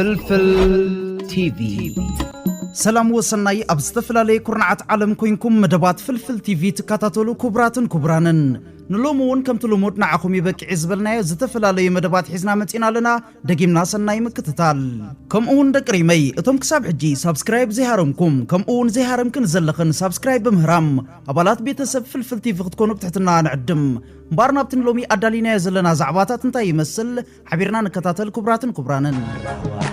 فلفل تي في سلام وسناي أبستفلالي كورنعات عالم كوينكم مدبات فلفل تي في تكاتاتولو كبراتن كبرانن نلومون كم تلومود نعاكم يبك عزبلنا زتفلالي مدبات حزنا متينا لنا دقيمنا سناي مكتتال كم اون دقريمي اتم كساب حجي سابسكرايب زهارمكم كم اون زهارمكن زلخن سابسكرايب بمهرام أبالات بيتسب فلفل تي في تكونوا بتحتنا نعدم مبارنا بتنلومي أدالينا يزلنا زعباتات انتا يمثل حبيرنا نكتاتل كبراتن كبرانن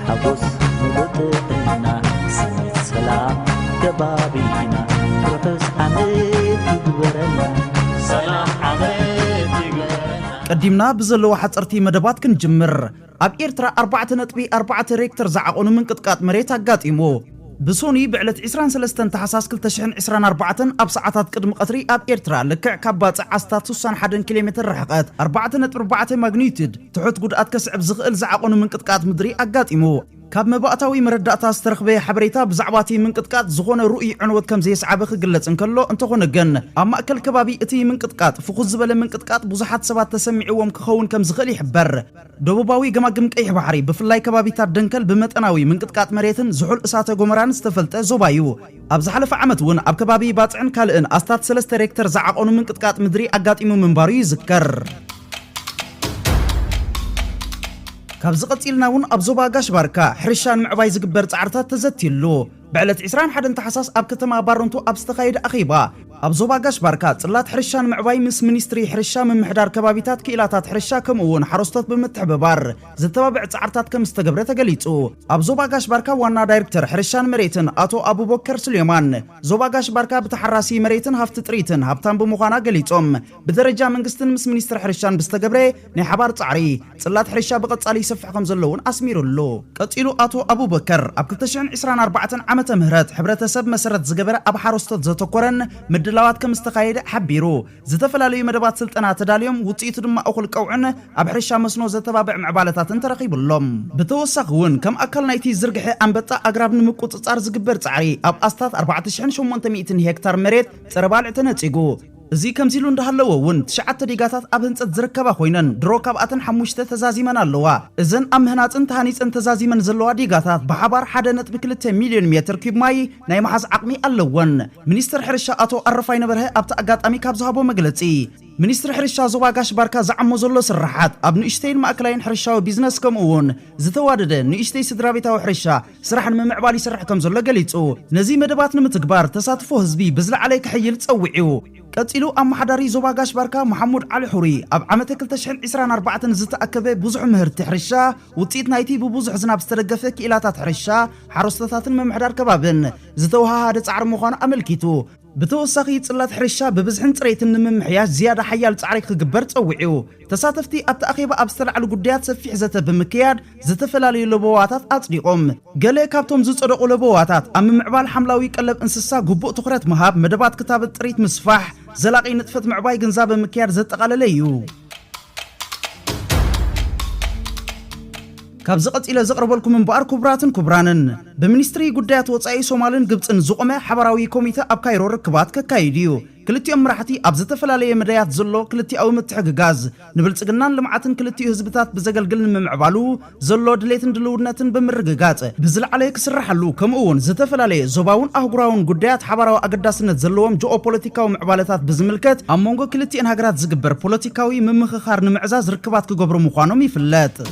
حبوس ملوتنا سميت سلام كبابينا رفس حميد يقبرنا سلام حميد يقبرنا قدمنا بزلو حصرتي مدبات كنجمر اب إيرترا 4.4 ريكتر زعقون من قطقات مريت اغاطيمو بسوني بعلت 23 تحساس 2024 اب ساعات قدم قطري اب إيرترا لكع كاباص عستات 61 كيلومتر رحقت 4.4 ماغنيتيود تحت قدات كسعب زغل زعقون من قطقات مدري اغاطيمو كاب مباطاوي مرداتا استرخبه حبريتا بزعباتي من قطقات زغونه رؤي عنوت كم زي صعبه خغلص انكلو انتخونه جن اما اكل كبابي اتي من قطقات فخذ زبل من قطقات بزحات سبات تسمعيوم كخون كم زغل يحبر دبوباوي جماجم قيح بحري بفلاي كبابيتا دنكل بمطناوي من قطقات مريتن زحل اساته غمران استفلطه زوبايو ابز حلف عمت ون اب كبابي باطعن كالئن استات 3 ريكتر زعقون من قطقات مدري اغاطيمو منبارو يذكر كابز قتيلنا ون ابزوبا غاش باركا حرشان معباي زغبر صعرتات تزتيلو بعلت 21 تحساس اب كتما بارونتو اب استخايد اخيبا ابزوبا غاش باركا صلات حرشان معباي مس منستري حرشا من محدار كبابيتات كيلاتات حرشا كمون حرستات بمتحببار زتبابع صعرتات كم استغبره تغليصو ابزوبا غاش باركا وانا دايركتور حرشان مريتن اتو ابو بكر سليمان زوبا غاش باركا بتحراسي مريتن هفت طريتن هبتان بمخانا غليصوم بدرجه منغستن مس منستر حرشان بستغبره ني حبار صعري صلات حرشا بقصالي يسفحكم زلون اسميرلو قصيلو اتو ابو بكر اب 2024 عامه مهرت حبرتسب مسرت زغبره اب حرستات زتكورن مدلاوات كم استخايد حبيرو زتفلالي مدبات سلطنا تداليوم وصيت دما اخل قوعن اب حرشا مسنو زتبابع معبالتات ترخيبلهم بتوسخون كم اكل نايتي زرغخ انبطا اغراب نمقصصار زغبر صعري اب استات 4800 هكتار مريت صربال تنصيغو زي كمزيلو اندهالو ون تشعت ديغاتات اب هنصت زركبا خوينن درو كاباتن حموشته تزازيمن اللوا اذن ام هناصن تهانيصن تزازيمن زلوا ديغاتات بحبار 1.2 مليون متر كيب ماي ناي محاز عقمي اللون منستر حرشا اتو عرفاي نبره ابت اغاطامي كاب زهبو مغلصي منستر حرشا زوبا غاش باركا زعمو زلو سرحات اب نيشتين ماكلاين حرشاو بيزنس كمون زتوادد نيشتي سدرابيتاو حرشا سرحن ممعبال يسرح كم زلو غليصو نزي مدبات نمتغبار تصاتفو حزبي بزلا عليك حيل تصوعيو قتيلو ام حداري زوبا غاش باركا محمود علي حوري اب عامه 2024 زتاكبه بزح مهرت حرشا وصيت نايتي ببزح زناب استدغفه كيلاتات حرشا حرستاتن ممحدار كبابن زتوها هاد صعر مخان املكيتو بتوسخي صلات حرشا ببزحن صريتن ممحياش زياده حيال صعري كغبر صوعيو تساتفتي اب تاخيبه اب سرع الغديات سفيح زته بمكياد زتفلالي لبواتات اصديقوم غله كابتوم زصدقو لبواتات ام معبال حملاوي قلب انسسا غبو تخرت مهاب مدبات كتاب طريت مسفاح زلاقي نطفت معباي غنزاب مكياد زتقالليو كابز قصيله زقربلكم منبار كبراتن كبرانن بمنستري غديات وصاي سومالن غبصن زقمه حبراوي كوميته اب كايرو ركبات ككايديو كلتيوم مرحتي اب زتفلاليه مديات زلو كلتياو متحغغاز نبلصغنان لمعاتن كلتيو حزبታት بزغلغل ممعبالو زلو دليتن دلودنتن بمرغغاص بزل عليك سرحلو كمون زتفلاليه زوباون اهغراون غديات حبراو اقداسنت زلوم جيوبوليتيكاو معبالتات بزملكت امونغو كلتيان هاغرات زغبر بوليتيكاوي ممخخار نمعزاز ركبات كغبر مخانوم يفلت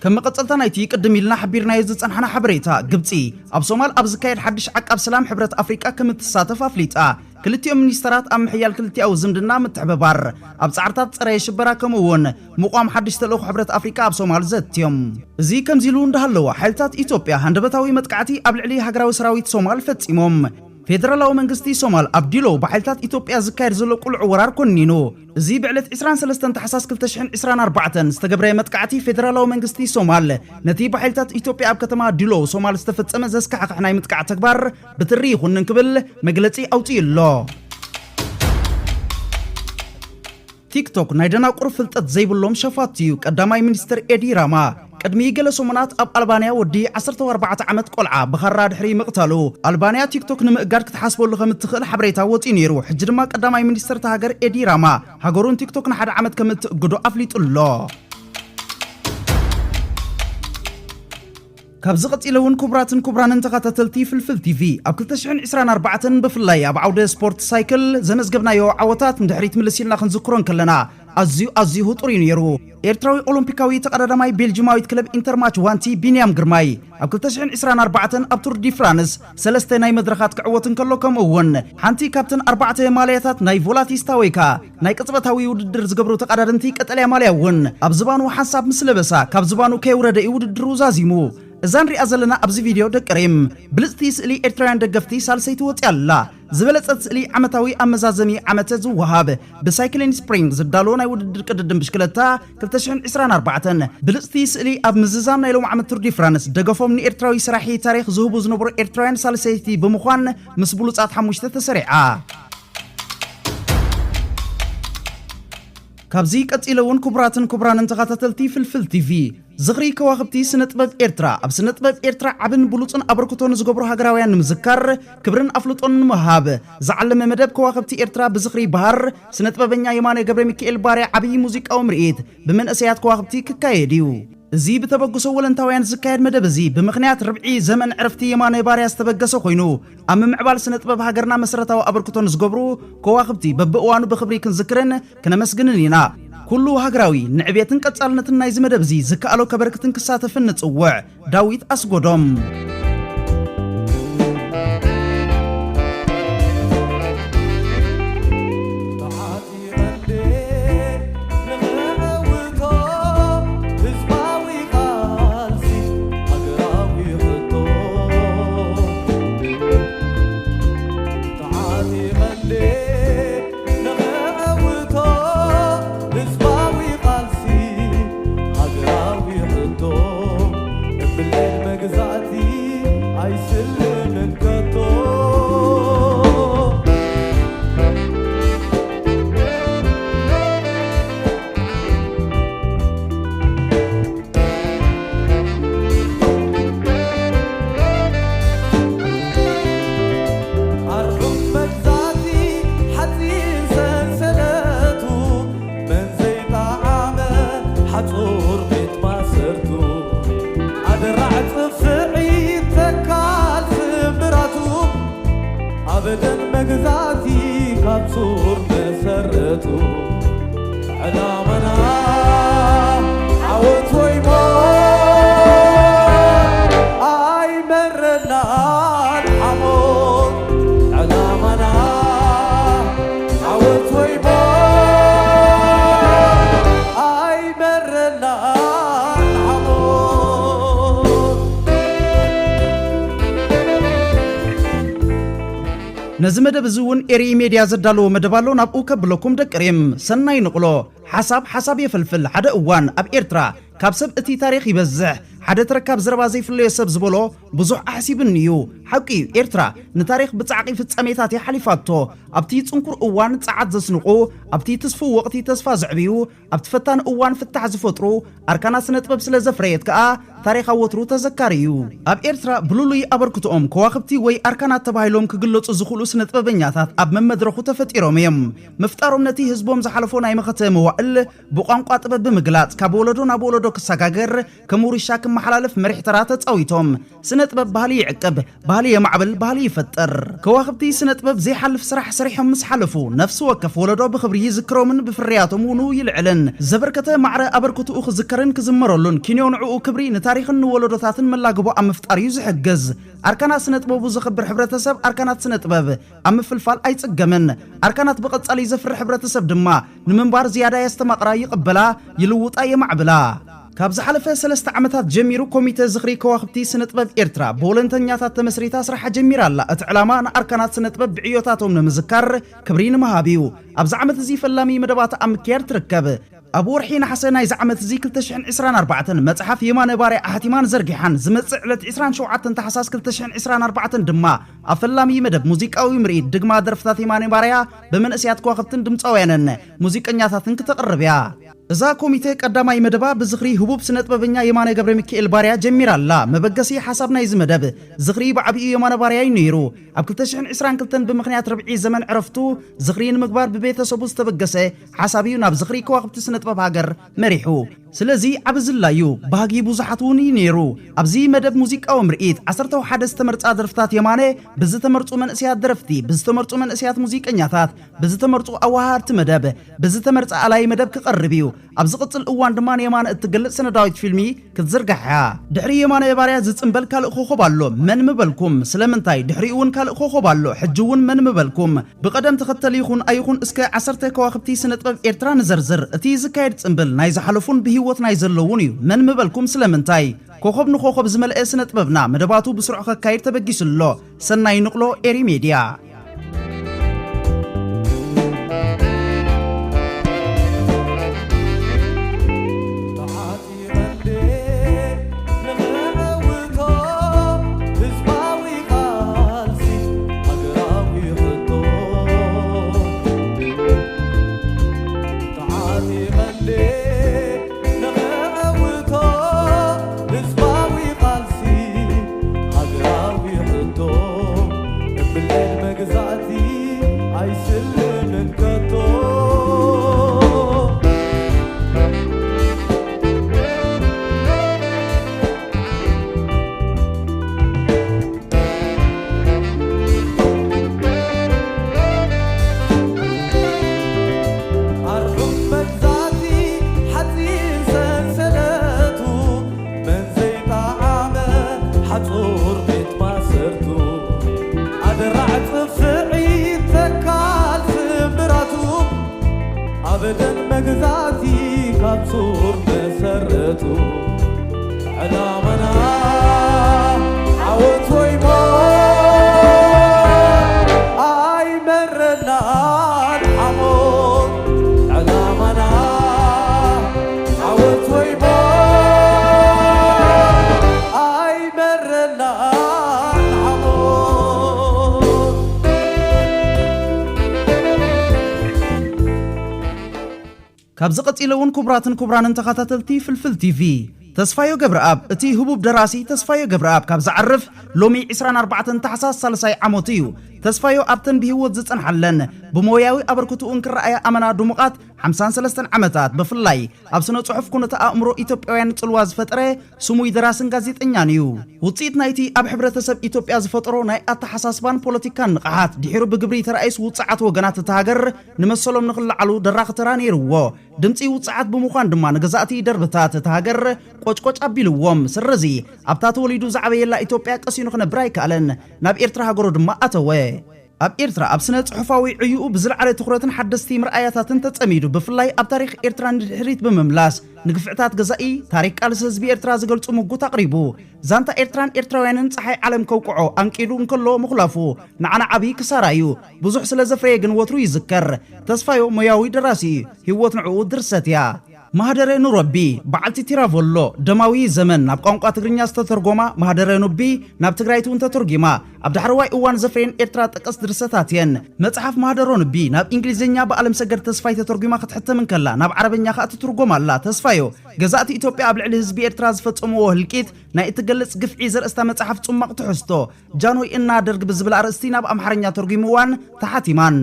كم قصلتا نايتي قدم يلنا حبيرنا يزصنحنا حبريتا غبصي اب صومال اب زكايد حدش عقب سلام حبرت افريقيا كم تساتف افليطا كلتيوم منسترات ام حيال كلتياو زمدنا متحببار اب صعرتات صري شبرا كمون مقام حدش تلوخ حبرت افريقيا اب صومال زتيوم زي كمزيلو اندهلوا حالتات ايثيوبيا هندبتاوي متقعتي اب لعلي هاغراو سراويت صومال فصيموم فيدرالو منغستي صومال ابديلو بحالتات ايثيوبيا زكايد زلو قلع ورار كونينو زي بعلت 23 تحساس 2024 استغبره متقعتي فيدرالو منغستي صومال نتي بحالتات ايثيوبيا اب كتما ديلو صومال استفصمه زسكحقحناي متقع تكبار بتري خنن كبل مغلصي اوطيلو تيك توك نايدنا قرفلطت زيبلوم شفاتيو قداماي منستر ادي راما قدمي جلسو منات اب البانيا ودي 14 عمت قلعه بخراد حري مقتلو البانيا تيك توك نمقاد كتحاسبو لغه متخل حبريتا وطي نيرو حج دما قداماي منستر تهاجر ادي راما هاغورون تيك توك نحد عمت كمت غدو افليطلو ካብ ዝቐፂለውን ክቡራትን ክቡራንን ተኸታተልቲ ፍልፍል ቲቪ ኣብ 2024 ብፍላይ ኣብ ዓውደ ስፖርት ሳይክል ዘመዝገብናዮ ዓወታት እንድሕሪት ምልሲልና ክንዝክሮን ከለና ኣዝዩ ህጡር ነይሩ። ኤርትራዊ ኦሎምፒካዊ ተቀዳዳማይ ቤልጂማዊት ክለብ ኢንተርማች ዋንቲ ቢንያም ግርማይ ኣብ 2024 ኣብ ቱር ዲ ፍራንስ ሰለስተ ናይ መድረኻት ክዕወትን ከሎ ከምኡ እውን ሓንቲ ካብተን 4 ማልያታት ናይ ቮላቲስታ ወይካ ናይ ቅጽበታዊ ውድድር ዝገብሩ ተቀዳደምቲ ቀጠልያ ማልያ እውን ኣብ ዝባኑ ሓሳብ ምስ ለበሳ ካብ ዝባኑ ከይውረደ ውድድሩ ዛዚሙ እዛን ሪኣ ዘለና ኣብዚ ቪድዮ ደቀሪም ብልጽቲ ስእሊ ኤርትራውያን ደገፍቲ ሳልሰይቲ ወጽያላ ዝበለጸት ስእሊ ዓመታዊ ኣመዛዘሚ ዓመተ ዝወሃብ ብሳይክሊን ስፕሪንግ ዝዳሎ ናይ ውድድር ቅድድም ብሽክለታ 2024 ብልጽቲ ስእሊ ኣብ ምዝዛም ናይ ሎም ዓመት ቱር ዲ ፍራንስ ደገፎም ንኤርትራዊ ስራሒ ታሪክ ዝህቡ ዝነበሩ ኤርትራውያን ሳልሰይቲ ብምዃን ምስ ብሉጻት 5 ተሰሪዓ ካብዚ ቀፂለውን ክቡራትን ክቡራንን ተኸታተልቲ ፍልፍል ቲቪ ዝኽሪ ከዋኽብቲ ስነ-ጥበብ ኤርትራ ኣብ ስነ-ጥበብ ኤርትራ ዓብን ብሉጽን ኣበርክቶን ዝገብሩ ሃገራውያን ንምዝካር ክብርን ኣፍልጦን ንምሃብ ዝዓለመ መደብ ከዋኽብቲ ኤርትራ ብዝኽሪ ባህር ስነ-ጥበበኛ የማነ ገብረ ሚካኤል ባርያ ዓብይ ሙዚቃዊ ምርኢት ብመንእሰያት ከዋኽብቲ ክካየድ እዩ። እዚ ብተበግሶ ወለንታውያን ዝካየድ መደብ እዚ ብምኽንያት ርብዒ ዘመን ዕረፍቲ የማነ ባርያ ዝተበገሰ ኮይኑ ኣብ ምምዕባል ስነ-ጥበብ ሃገርና መሰረታዊ ኣበርክቶን ዝገብሩ ከዋኽብቲ በብእዋኑ ብኽብሪ ክንዝክርን ክነመስግንን ኢና። ኩሉ ሃገራዊ ንዕቤትን ቀጻልነትን ናይ ዝመደብ እዚ ዝከኣሎ ከበርክትን ክሳተፍን ንጽውዕ ዳዊት ኣስጎዶም بدن مجزاتي كابسور مسرته علامنا عود ويمو اي مرنا الحمود علامنا عود ويمو اي مرنا نزي مدب زون إري ميديا زدالو مدبالو نابو كبلوكم دكريم سناي نقلو حساب يفلفل حدا اوان اب إرترا كابسب اتي تاريخ يبزح حدا تركاب زربا زي فلو يسب زبولو بزوح أحسيب النيو حقي إرترا نتاريخ بتعقي في التساميتاتي حليفاتو ابتي تنكر اوان تساعد زسنقو ابتي تصفو وقتي تصفى زعبيو ابتفتان اوان فتح زفطرو أركانا سنتبب سلزفريت كا تاريخ وترو تذكاريو اب إرترا بلولي أبركتوم كواخبتي وي أركانا تبايلوم كجلوت زخولو سنتببنياتات اب من مدرخو تفتيروميم مفتارو نتي هزبوم زحلفونا يمختم وقل بقانقات بمقلات كابولدو نابولدو كساقاقر كموريشاك محلالف مريح تراتت اويتوم سنتبب بهالي يعقب بهالي يمعبل بهالي يفتر كواخبتي سنتبب زي حلف سرح سريحهم مسحلفو نفس وكف ولدو بخبري يذكرو من بفرياتهم ونو يلعلن زبركته معرى أبركتو أخ ذكرن كزمرولن كينيون عقو كبري نتاريخ ولدو تاتن ملاقبو أم مفتار يزحجز أركانات سنتبب وزخبر حبرتسب أركانات سنتبب أم فلفال أي تقمن أركانات بقت علي زفر حبرتسب دما نمنبار زيادة يستمقرا يقبلا يلوط أي معبلا كابز حلفة 3 عامات جميرو كوميتي زخري كواخبتي سنتبب إرترا بولنتنياتات تمسريتا سرح جميرا لا اتعلامان أركانات سنتبب بعيوتاتهم نمزكار كبرين مهابيو أبز عامت زي فلامي مدبات أمكير تركب أبو رحين حسنا يزعمت زي كلتشحن 24 متحف يمان باري أحتمان زرقحان زمتسع لت 20 تحساس كلتشحن 24 دما أفلامي مدب موسيقاوي مريد دقما درفتات يمان باريا بمن أسيات كواخبتن دمتساوينن موسيقانياتاتن كتقربيا إذا كوميتي قداماي مدبا بزخري هبوب سنتببنيا يمان قبر ميكائيل باريا جميرا لا مبقسي حسابنا يز مدب زخري بعبي يمان باريا ينيرو أب كلتشحن 20 بمخنيات ربعي زمن عرفتو زخرين مقبار ببيت سبوز تبقسي حسابي وناب زخري كواخبتي سنتبب هاجر مريحو ስለዚ ዓብዝላዩ ባህጊ ብዙሓት እውን ነይሩ ኣብዚ መደብ ሙዚቃዊ ምርኢት 11 ዝተመርጻ ደርፍታት የማነ ብዝተመርጹ መንእስያት ደረፍቲ ብዝተመርጹ መንእስያት ሙዚቀኛታት ብዝተመርጹ ኣዋሃድቲ መደብ ብዝተመርጻ ኣላይ መደብ ክቐርብ እዩ ኣብዚ ቅጽል እዋን ድማ የማነ እትገልጽ ሰነዳዊት ፊልሚ ክትዝርጋሕ ድሕሪ የማነ የባርያ ዝጽምበል ካልእ ኮኸብ ኣሎ መን ምበልኩም ስለምንታይ ድሕሪ እውን ካልእ ኮኸብ ኣሎ ሕጂ እውን መን ምበልኩም ብቀደም ተኸተል ይኹን ኣይኹን እስከ 10 ከዋኽብቲ ስነ-ጥበብ ኤርትራ ንዘርዝር እቲ ዝካየድ ጽምብል ናይ ዝሓለፉን ብህይወት ናይ ዘለውን እዩ መን ምበልኩም ስለምንታይ ኮኸብ ንኮኸብ ዝመልአ ስነ-ጥበብና መደባቱ ብስርዑ ከካይድ ተበጊስሎ ሰናይ ንቕሎ ኤሪ ሜድያ بدن مجزاتي كبصور مسرته علامنا عود ويما اي مرنا الحمود علامنا عود ويما اي مرنا ካብዚ ቀፂለውን ኩብራንን ተኸታተልቲ ፍልፍል ቲቪ ተስፋዮ ገብረአብ እቲ ህቡብ ደራሲ ተስፋዮ ገብረአብ ካብ ዝዓርፍ ሎሚ 24 ታሕሳስ 3 ዓመት እዩ ተስፋዮ ኣብተን ብህይወት ዝጸንሐለን ብሞያዊ ኣበርክቱን ክረኣያ ኣመና ድሙቓት 53 ዓመታት ብፍላይ ኣብ ስነ ጽሑፍ ኩነታ ኣእምሮ ኢትዮጵያውያን ጽልዋ ዝፈጠረ ስሙይ ደራስን ጋዜጠኛን እዩ ውጽኢት ናይቲ ኣብ ሕብረተሰብ ኢትዮጵያ ዝፈጠሮ ናይ ኣተሓሳስባን ፖለቲካን ንቕሓት ድሒሩ ብግብሪ ተራእስ ውጽዓት ወገናት ተሃገር ንመሰሎም ንኽልዓሉ ደራኽተራ ነይርዎ ድምፂ ውጽዓት ብምዃን ድማ ንገዛእቲ ደርብታት ተሃገር ቆጭቆጭ ኣቢልዎም ስረዚ ኣብታ ተወሊዱ ዝዓበየላ ኢትዮጵያ ቀሲኑ ክነብር ኣይከኣለን ናብ ኤርትራ ሃገሩ ድማ ኣተወ ኣብ ኤርትራ ኣብ ስነ ጽሑፋዊ ዕዩኡ ብዝለዓለ ትኹረትን ሓደስቲ ምርኣያታትን ተጸሚዱ ብፍላይ ኣብ ታሪኽ ኤርትራ ንድሕሪት ብምምላስ ንግፍዕታት ገዛኢ ታሪክ ቃልሲ ህዝቢ ኤርትራ ዝገልጹ ምጉት ኣቕሪቡ ዛንታ ኤርትራን ኤርትራውያንን ፀሓይ ዓለም ከውቅዖ አንቂዱ እንከሎ ምኽላፉ ንዓና ዓብይ ክሳራ እዩ ብዙሕ ስለ ዘፍረየ ግን ወትሩ ይዝከር ተስፋዮ ሞያዊ ደራሲ ህይወት ንዕኡ ድርሰት እያ ማህደረ ኑረቢ በዓልቲ ቲራቮሎ ደማዊ ዘመን ናብ ቋንቋ ትግርኛ ዝተተርጎማ ማህደረ ኑቢ ናብ ትግራይቱ ተተርጊማ ኣብ ዳሕረዋይ እዋን ዘፍሬን ኤርትራ ጠቀስ ድርሰታት የን መጽሓፍ ማህደረ ኑቢ ናብ እንግሊዝኛ በዓለም ሰገድ ተስፋይ ተተርጊማ ክትሕተም ከላ ናብ ዓረብኛ ክትትርጎማላ ተስፋዮ ገዛእቲ ኢትዮጵያ ኣብ ልዕሊ ህዝቢ ኤርትራ ዝፈጸምዎ ህልቂት ናይ እትገልጽ ግፍዒ ዘርእስታ መጽሓፍ ጽማቕ ትሕዝቶ ጃንሆይ እና ደርግ ብዝብል ኣርእስቲ ናብ ኣምሓርኛ ተርጊምዋን ተሓቲማን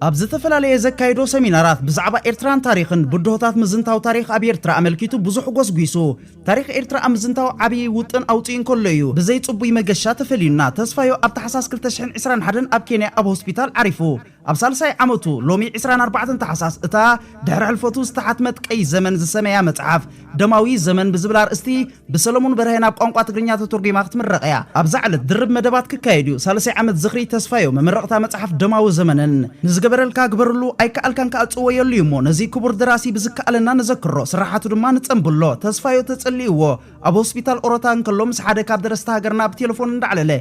ኣብ ዝተፈላለየ ዘካይዶ ሰሚናራት ብዛዕባ ኤርትራን ታሪኽን ብድሆታት ምዝንታው ታሪኽ ኣብ ኤርትራ ኣመልኪቱ ብዙሕ ጎስጉይሱ ታሪኽ ኤርትራ ኣምዝንታው ዓብይ ውጥን ኣውጪን ከሎ እዩ ብዘይ ጽቡይ መገሻ ተፈሊዩና ተስፋዮ ኣብ ታሕሳስ 2021 ኣብ ኬንያ ኣብ ሆስፒታል ዓሪፉ ኣብ ሳልሳይ ዓመቱ ሎሚ 24 ታሕሳስ እታ ድሕሪ ሕልፈቱ ዝተሓትመት ቀይ ዘመን ዝሰመያ መጽሓፍ ደማዊ ዘመን ብዝብል ኣርእስቲ ብሰለሞን በርሀ ናብ ቋንቋ ትግርኛ ተተርጊማ ክትምረቐያ ኣብ ዛዕለት ድርብ መደባት ክካየድ እዩ 30 ዓመት ዝኽሪ ተስፋዮ መምረቕታ መጽሓፍ ደማዊ ዘመንን ንዝገበረልካ ግበርሉ ኣይከኣልካን ከኣጽወየሉ እሞ ነዚ ክቡር ደራሲ ብዝከኣለና ንዘክሮ ስራሓቱ ድማ ንጸንብሎ ተስፋዮ ተጸልይዎ ኣብ ሆስፒታል ኦሮታን ከሎ ምስ ሓደ ካብ ደረስታ ሃገርና ብቴሌፎን እንዳዕለለ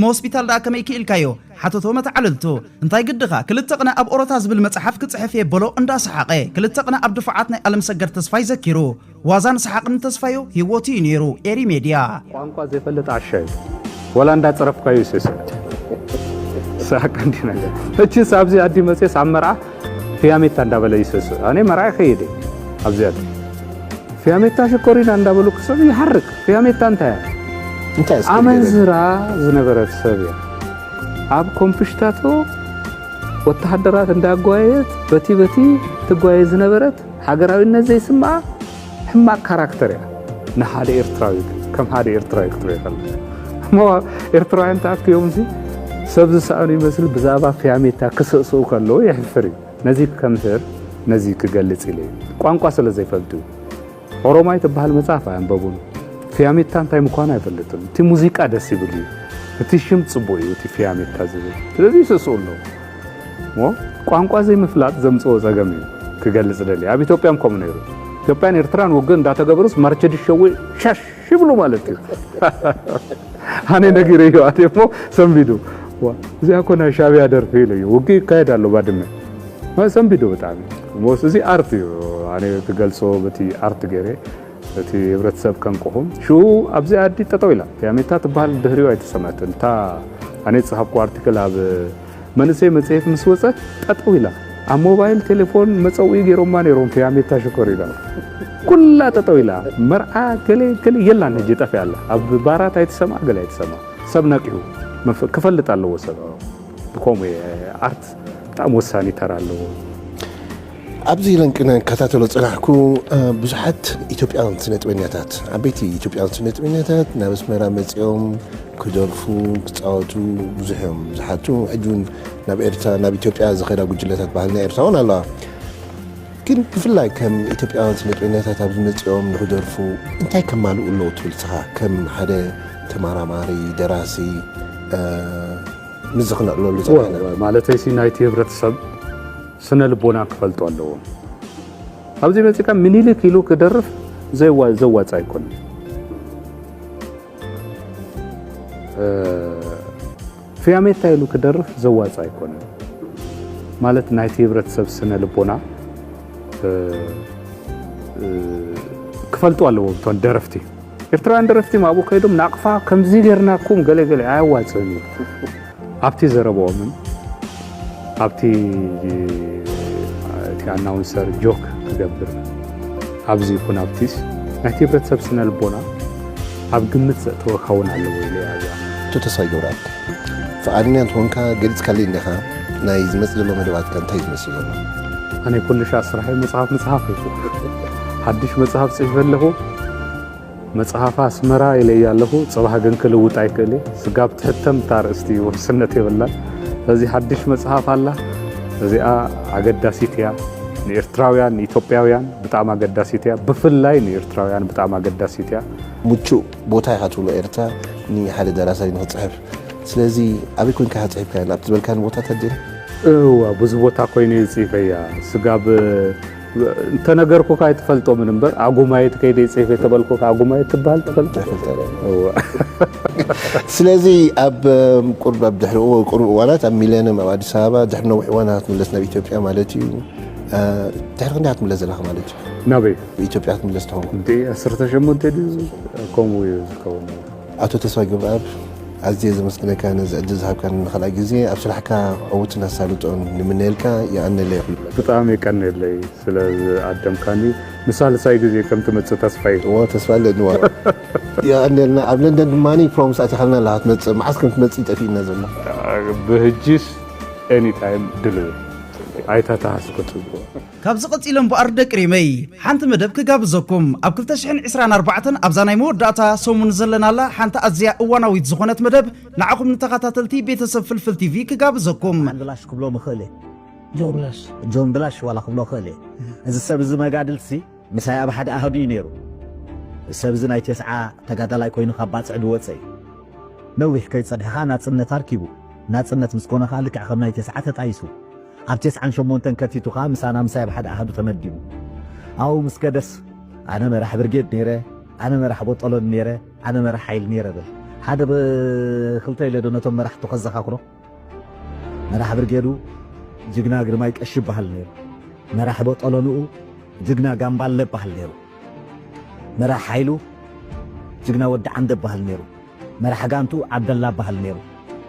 ሆስፒታል ዳ ከመይ ክኢልካዮ ሓተቶ መተዓለልቱ እንታይ ግድኻ ክልተ ቅነ ኣብ ኦሮታ ዝብል መጽሓፍ ክጽሕፍ የበሎ እንዳሰሓቀ ክልተ ቅነ ኣብ ድፍዓት ናይ ዓለም ሰገድ ተስፋይ ዘኪሩ ዋዛን ሰሓቅን ተስፋዮ ህይወቱ ነይሩ ኤሪ ሜድያ ቋንቋ ዘይፈልጥ አሻይ ወላ እንዳጽረፍካዮ ይሰሰት ሳቅ እንዲ ነገር እቺ ሳብዚ አዲ መጽስ አመራ ፊያሜታ እንዳበለ ይሰሰ እኔ መራይ ኸይደ አብዚያት ፊያሜታ ሽኮሪና እንዳበሉ ክሰብ ይሐርክ ፊያሜታ እንታይ አመንዝራ ዝነበረት ሰብያ ኣብ ኮምፒሽታቶ ወተሃደራት እንዳጓየት በቲ ትጓየ ዝነበረት ሀገራዊነት ዘይስማ ሕማቅ ካራክተር እያ ንሓደ ኤርትራዊ ከም ሓደ ኤርትራዊ ክትርኢ ከለካ እሞ ኤርትራውያን ተኣኪቦም እዚ ሰብ ዝሰኣኑ ይመስል ብዛዕባ ፊያሜታ ክስእስኡ ከለዉ የሕፍር እዩ ነዚ ከምህር ነዚ ክገልጽ ኢለ ቋንቋ ስለ ዘይፈልጡ ኦሮማይ ትበሃል መጽሓፍ ኣንበቡን ፊያሜታ እንታይ ምኳኑ ኣይፈልጥን እቲ ሙዚቃ ደስ ይብል እዩ እቲ ሽም ጽቡቕ እዩ እቲ ፊያሜታ ዝብል ስለዚ ይስእስኡ ኣለዉ እሞ ቋንቋ ዘይምፍላጥ ዘምጽኦ ፀገም እዩ ክገልጽ ደልየ ኣብ ኢትዮጵያም ከምኡ ነይሩ ኢትዮጵያን ኤርትራን ውግእ እንዳተገበሩስ ማርቸድ ሸዊ ሻሽ ይብሉ ማለት እዩ ኣነ ነጊረ እዩ ኣቴ እሞ ሰንቢዱ እዚኣ እኮ ናይ ሻዕብያ ደርፊ ኢሉ እዩ ውግእ ይካየድ ኣሎ ባድመ ሰንቢዱ ብጣዕሚ ሞስ እዚ ኣርት እዩ ኣነ ክገልጾ በቲ ኣርት ገይረ እቲ ህብረተሰብ ከንቆኹም ሽኡ ኣብዚ ኣዲ ጠጠው ኢላ ፊያሜታ ትበሃል ድህሪኡ ኣይተሰማዕትን እታ ኣነ ዝፀሓፍኩ ኣርቲክል ኣብ መንእሰይ መጽሔት ምስ ወፀት ጠጠው ኢላ ኣብ ሞባይል ቴሌፎን መፀውዒ ገይሮማ ነይሮም ፊያሜታ ሽኮር ኢላ ኩላ ጠጠው ኢላ መርዓ ገሌ የላን ሕጂ ጠፊያ ኣላ ኣብ ባራት ኣይትሰማዕ ገሌ ኣይትሰማዕ ሰብ ነቂሁ ክፈልጥ ኣለዎ ሰብ ከምኡ ኣርት ብጣዕሚ ወሳኒ ተራ ኣለዎ ኣብዚ ለንቅነ ከታተሎ ጽናሕኩ ብዙሓት ኢትዮጵያውያን ስነ-ጥበበኛታት ዓበይቲ ኢትዮጵያውያን ስነ-ጥበበኛታት ናብ ኣስመራ መጺኦም ክደርፉ ክጻወቱ ብዙሖም ዝሓቱ ሕጂውን ናብ ኤርትራ ናብ ኢትዮጵያ ዝኸዳ ጉጅለታት ባህልና ኤርትራ እውን ኣለዋ ግን ብፍላይ ከም ኢትዮጵያውያን ስነ-ጥበበኛታት ኣብዚ መጺኦም ንክደርፉ እንታይ ከማልኡ ኣለዎ ትብል ስኻ ከም ሓደ ተመራማሪ ደራሲ ንዝኽነቕለሉ ፀና ማለተይ ሲ ናይቲ ህብረተሰብ ስነ ልቦና ክፈልጡ ኣለዎ ኣብዚ መጽካ ምኒልክ ኢሉ ክደርፍ ዘዋፃ ኣይኮነ ፊያሜታ ኢሉ ክደርፍ ዘዋፃ ኣይኮነ ማለት ናይቲ ህብረተሰብ ስነ ልቦና ክፈልጡ ኣለዎ እቶም ደረፍቲ ኤርትራውያን ደረፍቲ ማብኡ ከይዶም ናቕፋ ከምዚ ጌርናኩም ገለገለ ኣያዋፅን ኣብቲ ዘረብኦምን ኣብቲ ኣናውንሰር ጆክ ክገብር ኣብዚ ይኹን ኣብቲስ ናይቲ ህብረተሰብ ስነ ልቦና ኣብ ግምት ዘእተወ ክኸውን ኣለዎ ኢለ እያ ተስፋይ ገብረኣብ ፈቃድኛ እንትኾንካ ገሊፅካለይ እንዲኻ ናይ ዝመፅእ ዘሎ መደባትካ እንታይ ዝመስል ዘሎ ኣነ ኩልሻ ስራሐይ መጽሓፍ እዩ ሓድሽ መጽሓፍ ጽሒፈ ኣለኹ መጽሓፍ ኣስመራ ኢለየ ኣለኹ ጽባሕ ግን ክልውጥ ኣይክእል ስጋብ ትሕተም ታርእስቲ ውሕስነት የብላን ስለዚ ሓድሽ መጽሓፍ ኣላ እዚኣ ኣገዳሲት እያ ንኤርትራውያን ንኢትዮጵያውያን ብጣዕሚ ኣገዳሲት እያ ብፍላይ ንኤርትራውያን ብጣዕሚ ኣገዳሲት እያ ምቹእ ቦታ ኢኻ ትብሎ ኤርትራ ንሓደ ደራሳይ ንክፅሕፍ ስለዚ ኣበይ ኮንካ ኢኻ ፅሒፍካ ናብ ዝበልካን ቦታ ተድን ብዙ ቦታ ኮይነ ይፅሒፈ እያ ስጋብ እንተነገርኩካ ኣይትፈልጦምን እምበር ኣጉማየት ከይደ ይፅሒፈ ተበልኩካ ኣጉማየት ትበሃል ትፈልጦ ስለዚ ኣብ ቁርብ ድሕሪ እዋናት ኣብ ሚሌኒየም ኣብ ኣዲስ ኣበባ ድሕሪ ነዊሕ እዋናት ትምለስ ናብ ኢትዮጵያ ማለት እዩ ድሕሪ ክንደይ ክትምለስ ዘለኻ ማለት እዩ ናበይ ኢትዮጵያ ክትምለስ ትኸውን እንዴ 18 ድዩ ከምኡ እዩ ዝከውን ኣቶ ተስፋይ ገብረኣብ ኣዝየ ዘመስግነካ ነዚ ዕድል ዝሃብካ ንኽልእ ግዜ ኣብ ስራሕካ ዕውትን ኣሳልጦን ንምንኤልካ ይኣነለ ይኽእል ብጣዕሚ ይቀኒየለይ ስለ ዝኣደምካኒ ንሳልሳይ ግዜ ከም ትመፅእ ተስፋ እዩ ተስፋ ኣለንዋ ይኣነልና ኣብ ለንደን ድማኒ ፕሮሚስ ኣቲኻልና ኣለካ ትመፅእ መዓዝ ከም ትመፅእ ጠፊእና ዘሎ ብህጅስ ኤኒታይም ድልው ኣይታታሃስኩት ካብዚ ቀፂሎም ብኣርደ ቅሪመይ ሓንቲ መደብ ክጋብዘኩም ኣብ 2024 ኣብዛ ናይ መወዳእታ ሰሙን ዘለናላ ሓንቲ ኣዝያ እዋናዊት ዝኾነት መደብ ንዓኹም ንተኸታተልቲ ቤተሰብ ፍልፍል ቲቪ ክጋብዘኩም ብላሽ ክብሎ ምኽእል ጆን ብላሽ ዋላ ክብሎ ክእል እዚ ሰብ እዚ መጋድልሲ ምሳይ ኣብ ሓደ ኣህዱ እዩ ነይሩ ሰብ እዚ ናይ 9 ተጋዳላይ ኮይኑ ካብ ባፅዕ ድወፀ እዩ ነዊሕ ከይፀድሕኻ ናፅነት ኣርኪቡ ናፅነት ምስ ኮነኻ ልክዕ ከም ናይ 9 ተጣይሱ ኣብ 98 ከቲቱኻ ምሳና ምሳይ ኣብ ሓደ ኣህዱ ተመዲቡ ኣው ምስ ከደስ ኣነ መራሕ ብርጌድ ነይረ ኣነ መራሕ ቦጠሎን ነይረ ኣነ መራሕ ሓይል ነይረ ብል ሓደ ብክልተ ኢለ ዶ ነቶም መራሕቱ ከዘኻኽሮ መራሕ ብርጌዱ ጅግና ግርማይ ቀሺ ይበሃል ነይሩ መራሕ ቦጠሎንኡ ጅግና ጋምባለ ይበሃል ነይሩ መራሕ ሓይሉ ጅግና ወዲ ዓንደ ይበሃል ነይሩ መራሕ ጋንቱ ዓብደላ ይበሃል ነይሩ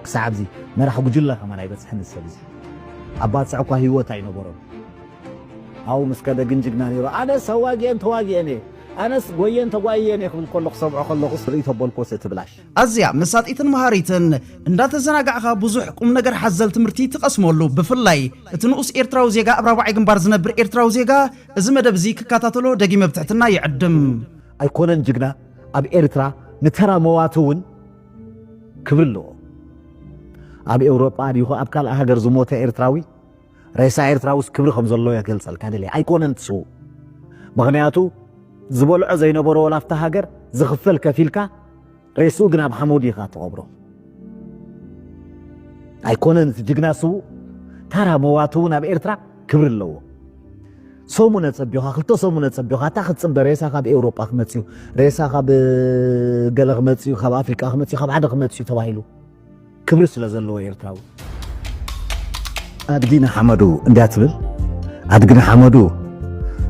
ክሳዕ ኣብዚ መራሕ ጉጅለ ከማን ኣይበፅሕን ሰብ እዚ ኣባፅዕ እኳ ህይወት ኣይነበሮም ኣው ምስ ከደ ግን ጅግና ነይሩ ኣነ ሰዋጊአን ተዋጊአን أنس وين تقوين يخبل كل خصبع كل خصري تبول كوسة تبلاش أزيا مساتيتن مهاريتن اندات زناقعها بوزح قوم نجر حزل تمرتي تقسمولو بفلاي تنقص إيرتراو زيغا أبرابع جنبار زنبر إيرتراو زيغا إزمة بزيك كاتاتلو دقي مبتعتنا يعدم أيكونن جغنا أب إيرترا نترى مواتون كبلو أب أوروبا ديخو أب كال أهجر زموت إيرتراوي رئيس إيرتراوس كبر خمزلو يقل سالكادلي أيكونن تسو مغنياتو زبولع زي نبرو ولا فتهاجر زغفل كفيلكا رئيسو جناب حمودي خاطو عبرو أيكونن جغنا سو ترى مواتون أب إيرترا كبر اللو سومونة تبيوها خلطو سومونة تبيوها تاخد سم برئيسا خاب أوروبا خمتسيو رئيسا خاب قل خمتسيو خاب أفريقيا خمتسيو خاب عاد خمتسيو تواهيلو كبرس لازلو يرتاو أدقنا حمدو انداتبل أدقنا حمدو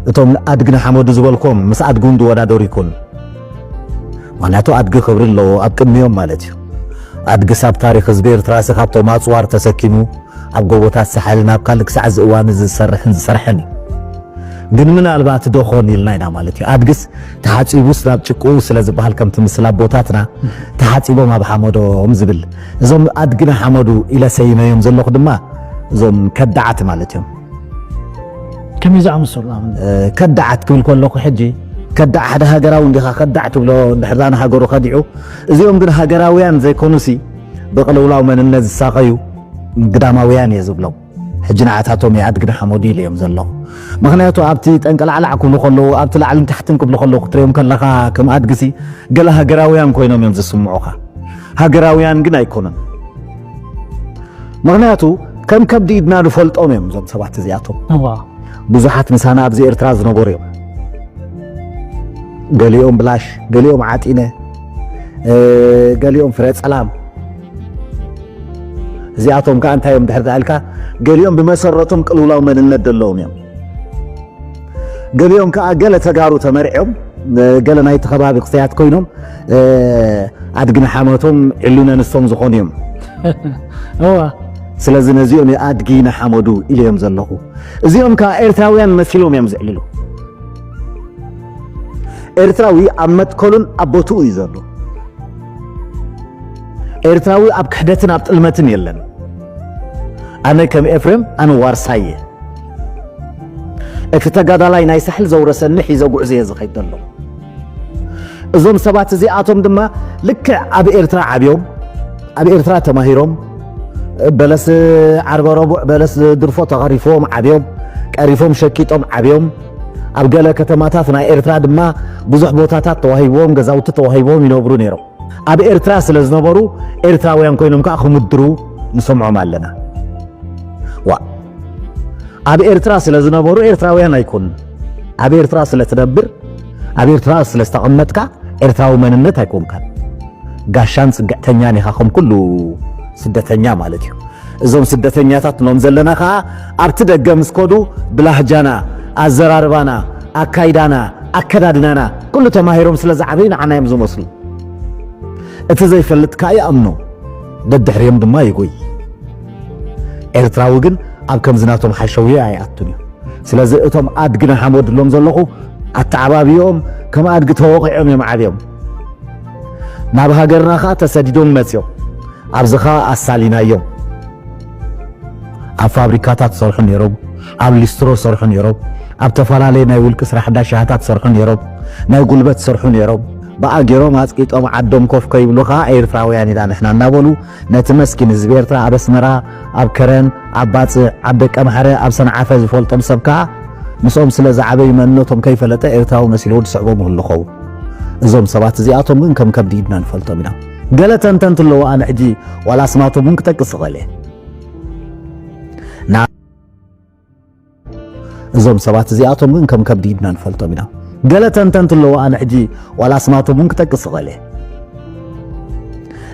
اتوم أدقنا حمدو زبالكم مس أدقون دو ودا دوريكون معناتو أدق خبر اللو أبكم يوم مالتيو أدق ساب تاريخ زبير تراسي خابتو ما صوار تسكينو أبقوبوتات سحالنا بكالك سعز اوان زرحني ግን ምናልባት ዶኾን ይልናይና ማለት እዩ አድግስ ተሓጺቡ ስላብ ጭቁ ስለዝባሃል ከም ትምስላ ቦታትና ተሓጺቦም ኣብ ሓመዶም ዝብል እዞም አድግና ሓመዱ ኢለ ሰይመዮም ዘለኹ ድማ እዞም ከዳዓት ማለት እዮም ከመይ ዝኣምሰሉ ከዳዓት ክብል ከለኹ ሕጂ ከዳዕ ሓደ ሃገራዊ እንዲኻ ከዳዕ ትብሎ እንድሕርዳና ሃገሩ ኸዲዑ እዚኦም ግን ሃገራውያን ዘይኮኑሲ ብቕልውላው መንነት ዝሳቐዩ ግዳማውያን እየ ዝብሎም ሕጂ ንዓታቶም ኣድግና ሓመዱ ኢሎም ዘለኹ مغنياتو أبتي تنقل على عكون خلو أبتي لعلم تحتن قبل خلو قطريهم كان لها كم أدقسي قالها هجراويان كوينهم يمز السمعوها هجراويان قنا يكونن مغنياتو كم كبدي يدنادو فلت أميم زم سبعة زياتهم بزحات مسانا أبزي إرتراز نغوريهم قاليهم بلاش قاليهم عاتينة قاليهم فريد سلام زياتهم كان تايم دحر ذلك قاليهم بمسرتهم قلولاو من الندلهم يوم قاليهم كأجل تجارو تمرعهم قال نايت خباب قصيات كوينهم أدقنا حماتهم علونا نصهم زخونيهم هو سلازنا زيهم أدقينا حمادو إليهم زلقوا زيهم كإرتراويان مثلهم يمزعللو إرتراوي أمت كلون أبوتو يزرلو إرتراوي أبكحدتنا أبتلمتن يلن أنا كم إفرم أنا وارساية اكتقادالاي ناي سحل زورة سنحي زوقع زي زخيد دلو ازوم سبات زي آتوم دما لك أبي إرترا عبيوم أبي إرترا تماهيروم بلس عرب ربع بلس درفو تغريفوم عبيوم كاريفوم شكيتوم عبيوم أبقالا كتماتاتنا إرترا دما بزح بوتاتات توهيبوم غزاوت توهيبوم ينوبرو نيرو أبي إرترا سلزنبرو إرترا ويان كوينوم كأخو مدرو نسمعو مالنا أبي إرترا سلزنبرو إرتراويان أيكون أبي إرترا سلتدبر أبي إرترا سلستقمتك إرتراو مننت هيكون كان قاشان سقعتنياني خاخم كله سدتنيا مالتيو إزوم سدتنياتات نوم زلنا خا أبتدق مسكودو بلهجانا الزراربانا أكايدانا أكدادنانا كله تماهيروم سلزعبين عنا يمزو مصل اتزاي فلتك أي أمنو ددحريم دما يقوي إرتراو جن أب كم زناتهم حشوية عياتني سلازي اتهم أدقنا حمود اللهم زلقوا التعبابيهم كما أدق توقعهم يوم عاديهم نابها قرنا خا تسديدون متيو أبزخا السالينا يوم أب فابريكاتات صرحون يروب أب ليسترو صرحون يروب أب تفلالي نايول كسر 11 صرحون يروب ناي قلبت صرحون يروب بقى جيروم هاتكيتهم عدهم كوف كيبلوخا إيرتراويان إذا نحنا نابولو نتمسكن زبيرترا أب سمرا أب كرن أب بات أب دك أمحرة أب صنعافة زفولتهم سبكا مسؤوم سلازة عبي منوتهم كيف لتا إرتاو مسيلود سعبهم هلقو زوم سبات زياتهم من كم كبديدنا نفلتهم منا قالت أنت اللو أنا عجي ولا سمعتهم منك تقص غليه نعم زوم سبات زياتهم من كم كبديدنا نفلتهم منا قالت أنت اللو أنا عجي ولا سمعتهم منك تقص غليه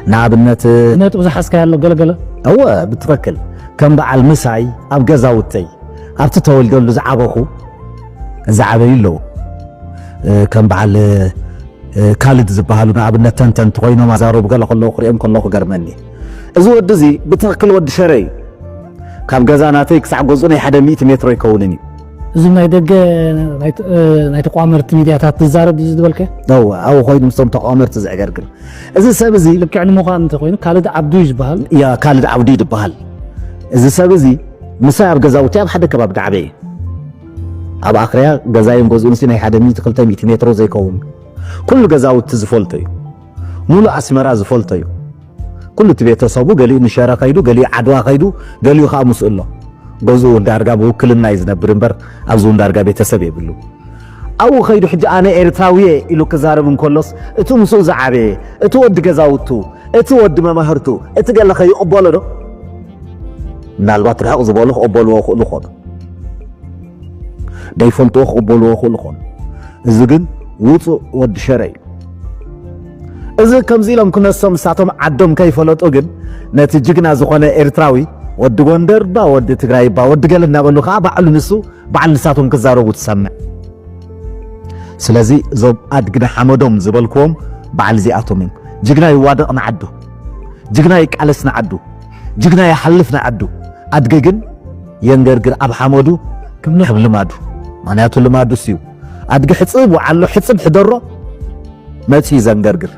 نعبنت نت وزحسك يالله قلا هو بتفكل كم بعل مساي أب جزاوتي أبتتول دول زعبخو زعبيلو كم بعل كالد زبالو نعبنت تنتن توينو ما زارو بقال الله قريم كله قرمني إذا ودزي بتفكل ود شري كم جزاناتي كسع جزوني حدا 100 متر يكونني እዚም ናይ ደገ ናይ ተቋመርቲ ሚድያታት ትዛረብ እዩ ዝብልከ ኣው ኮይኑ ምስቶም ተቋመርቲ ዝዕገርግር እዚ ሰብ እዚ ልክዕ ንሙኻን እንተኮይኑ ካልድ ዓብዱ ይዝበሃል ያ ካልድ ዓብዱ ይዝበሃል እዚ ሰብ እዚ ምሳይ ኣብ ገዛውቲ ኣብ ሓደ ከባቢ ዳዕበየ ኣብ ኣኽርያ ገዛዮም ገዝኡንሲ ናይ 100-200 ሜትሮ ዘይከውን ኩሉ ገዛውቲ ዝፈልቶ እዩ ሙሉ ኣስመራ ዝፈልቶ እዩ ኩሉ እቲ ቤተሰቡ ገሊኡ ንሸራ ከይዱ ገሊኡ ዓድዋ ከይዱ ገሊኡ ከዓ ምስኡ ኣሎ ገዝኡ እንዳርጋ ብውክልና እዩ ዝነብር እምበር ኣብዚ እንዳርጋ ቤተሰብ የብሉ ኣብኡ ከይዱ ሕጂ ኣነ ኤርትራዊየ ኢሉ ክዛረብ እንከሎስ እቲ ምስኡ ዝዓበየ እቲ ወዲ ገዛውቱ እቲ ወዲ መማህርቱ እቲ ገለ ከይቕበሎ ዶ ምናልባት ርሕቕ ዝበሉ ክቕበልዎ ክእሉ ኾኑ ደይፈልጥዎ ክቕበልዎ ክእሉ ኾኑ እዚ ግን ውፁእ ወዲ ሸረ እዩ እዚ ከምዚ ኢሎም ክነሶም ንሳቶም ዓዶም ከይፈለጡ ግን ነቲ ጅግና ዝኾነ ኤርትራዊ ወዲ ጎንደር ባ ወዲ ትግራይ ባ ወዲ ገለ እናበሉ ከዓ ባዕሉ ንሱ ባዕል ንሳቶም ክዛረቡ ትሰምዕ ስለዚ እዞም ኣድግና ሓመዶም ዝበልክዎም ባዕል እዚኣቶም እዮም ጅግና ይዋደቕ ንዓዱ ጅግና ይቃለስ ንዓዱ ጅግና ይሓልፍ ንዓዱ ኣድገ ግን የንገርግር ኣብ ሓመዱ ከም ልማዱ ምክንያቱ ልማዱ እዩ ኣድገ ሕፅብ ወዓሎ ሕፅብ ሕደሮ መፂ ዘንገርግር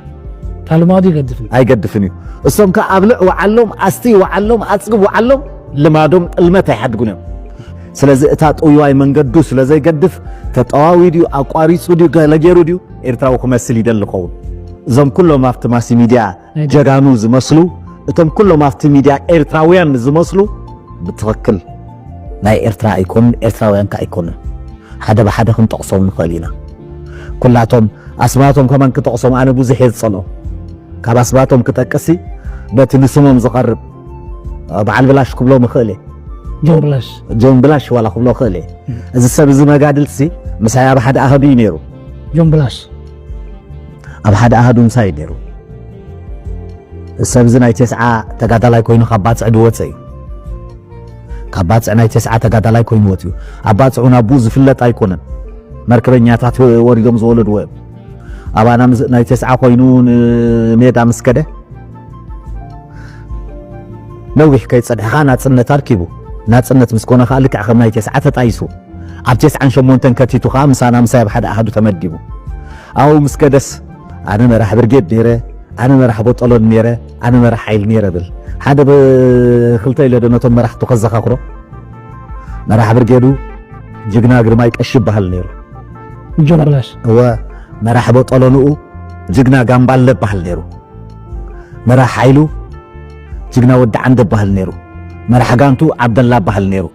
ካልማዱ ይገድፍን ኣይገድፍን እዩ እሶም ከ ኣብ ልዕ ወዓሎም ኣስቲ ወዓሎም ኣፅግብ ወዓሎም ልማዶም ጥልመት ኣይሓድጉን እዮም ስለዚ እታ ጥውዋይ መንገዱ ስለዘይገድፍ ተጠዋዊ ድዩ ኣቋሪፁ ድዩ ገለጌሩ ድዩ ኤርትራዊ ክመስል ይደሊ ኸውን እዞም ኩሎም ኣብቲ ማሲ ሚድያ ጀጋኑ ዝመስሉ እቶም ኩሎም ኣብቲ ሚድያ ኤርትራውያን ዝመስሉ ብትኽክል ናይ ኤርትራ ኣይኮኑን ኤርትራውያን ከ ኣይኮኑን ሓደ ብሓደ ክንጠቕሶም ንኽእል ኢና ኩላቶም ኣስማቶም ከመን ክጠቕሶም ኣነ ብዙሕ እየ ዝፀልኦ ካብ ኣስማቶም ክጠቅሲ በቲ ንስሞም ዝቐርብ በዓል ብላሽ ክብሎ ምኽእል እየ ጆን ብላሽ ዋላ ክብሎ ክእል እየ እዚ ሰብ እዚ መጋድልሲ ምሳይ ኣብ ሓደ ኣህዱ እዩ ነይሩ ጆን ብላሽ ኣብ ሓደ ኣህዱ ምሳይ ነይሩ ሰብ እዚ ናይ 9 ተጋዳላይ ኮይኑ ካብ ባፅዕ ድወፀ እዩ ካብ ባፅዕ ናይ 9 ተጋዳላይ ኮይኑ ወፅዩ ኣብ ባፅዑ ናብኡ ዝፍለጥ ኣይኮነን መርከበኛታት ወሪዶም ዝወለድዎ እዮም ኣባና ናይ 9 ኮይኑ ሜዳ ምስከደ ነዊሕ ከይፀድሕኻ ናፅነት ኣርኪቡ ናፅነት ምስ ኮነ ከዓ ልክዕ ከም ናይ 9 ተጣይሱ ኣብ 98 ከቲቱ ከዓ ምሳና ምሳይ ኣብ ሓደ ኣህዱ ተመዲቡ ኣብኡ ምስከደስ ኣነ መራሕ ብርጌድ ነይረ ኣነ መራሕ ቦጠሎን ነይረ ኣነ መራሕ ሓይል ነይረ ብል ሓደ ብክልተ ኢለ ዶ ነቶም መራሕቱ ከዘኻኽሮ መራሕ ብርጌዱ ጅግና ግርማይ ቀሺ ይበሃል ነይሩ ጆን ብላሽ እወ መራሕ ቦጠሎንኡ ጅግና ጋምባለ ይበሃል ነይሩ መራሕ ሓይሉ ጅግና ወዲ ዓንደ ይበሃል ነይሩ መራሕ ጋንቱ ዓብደላ ይበሃል ነይሩ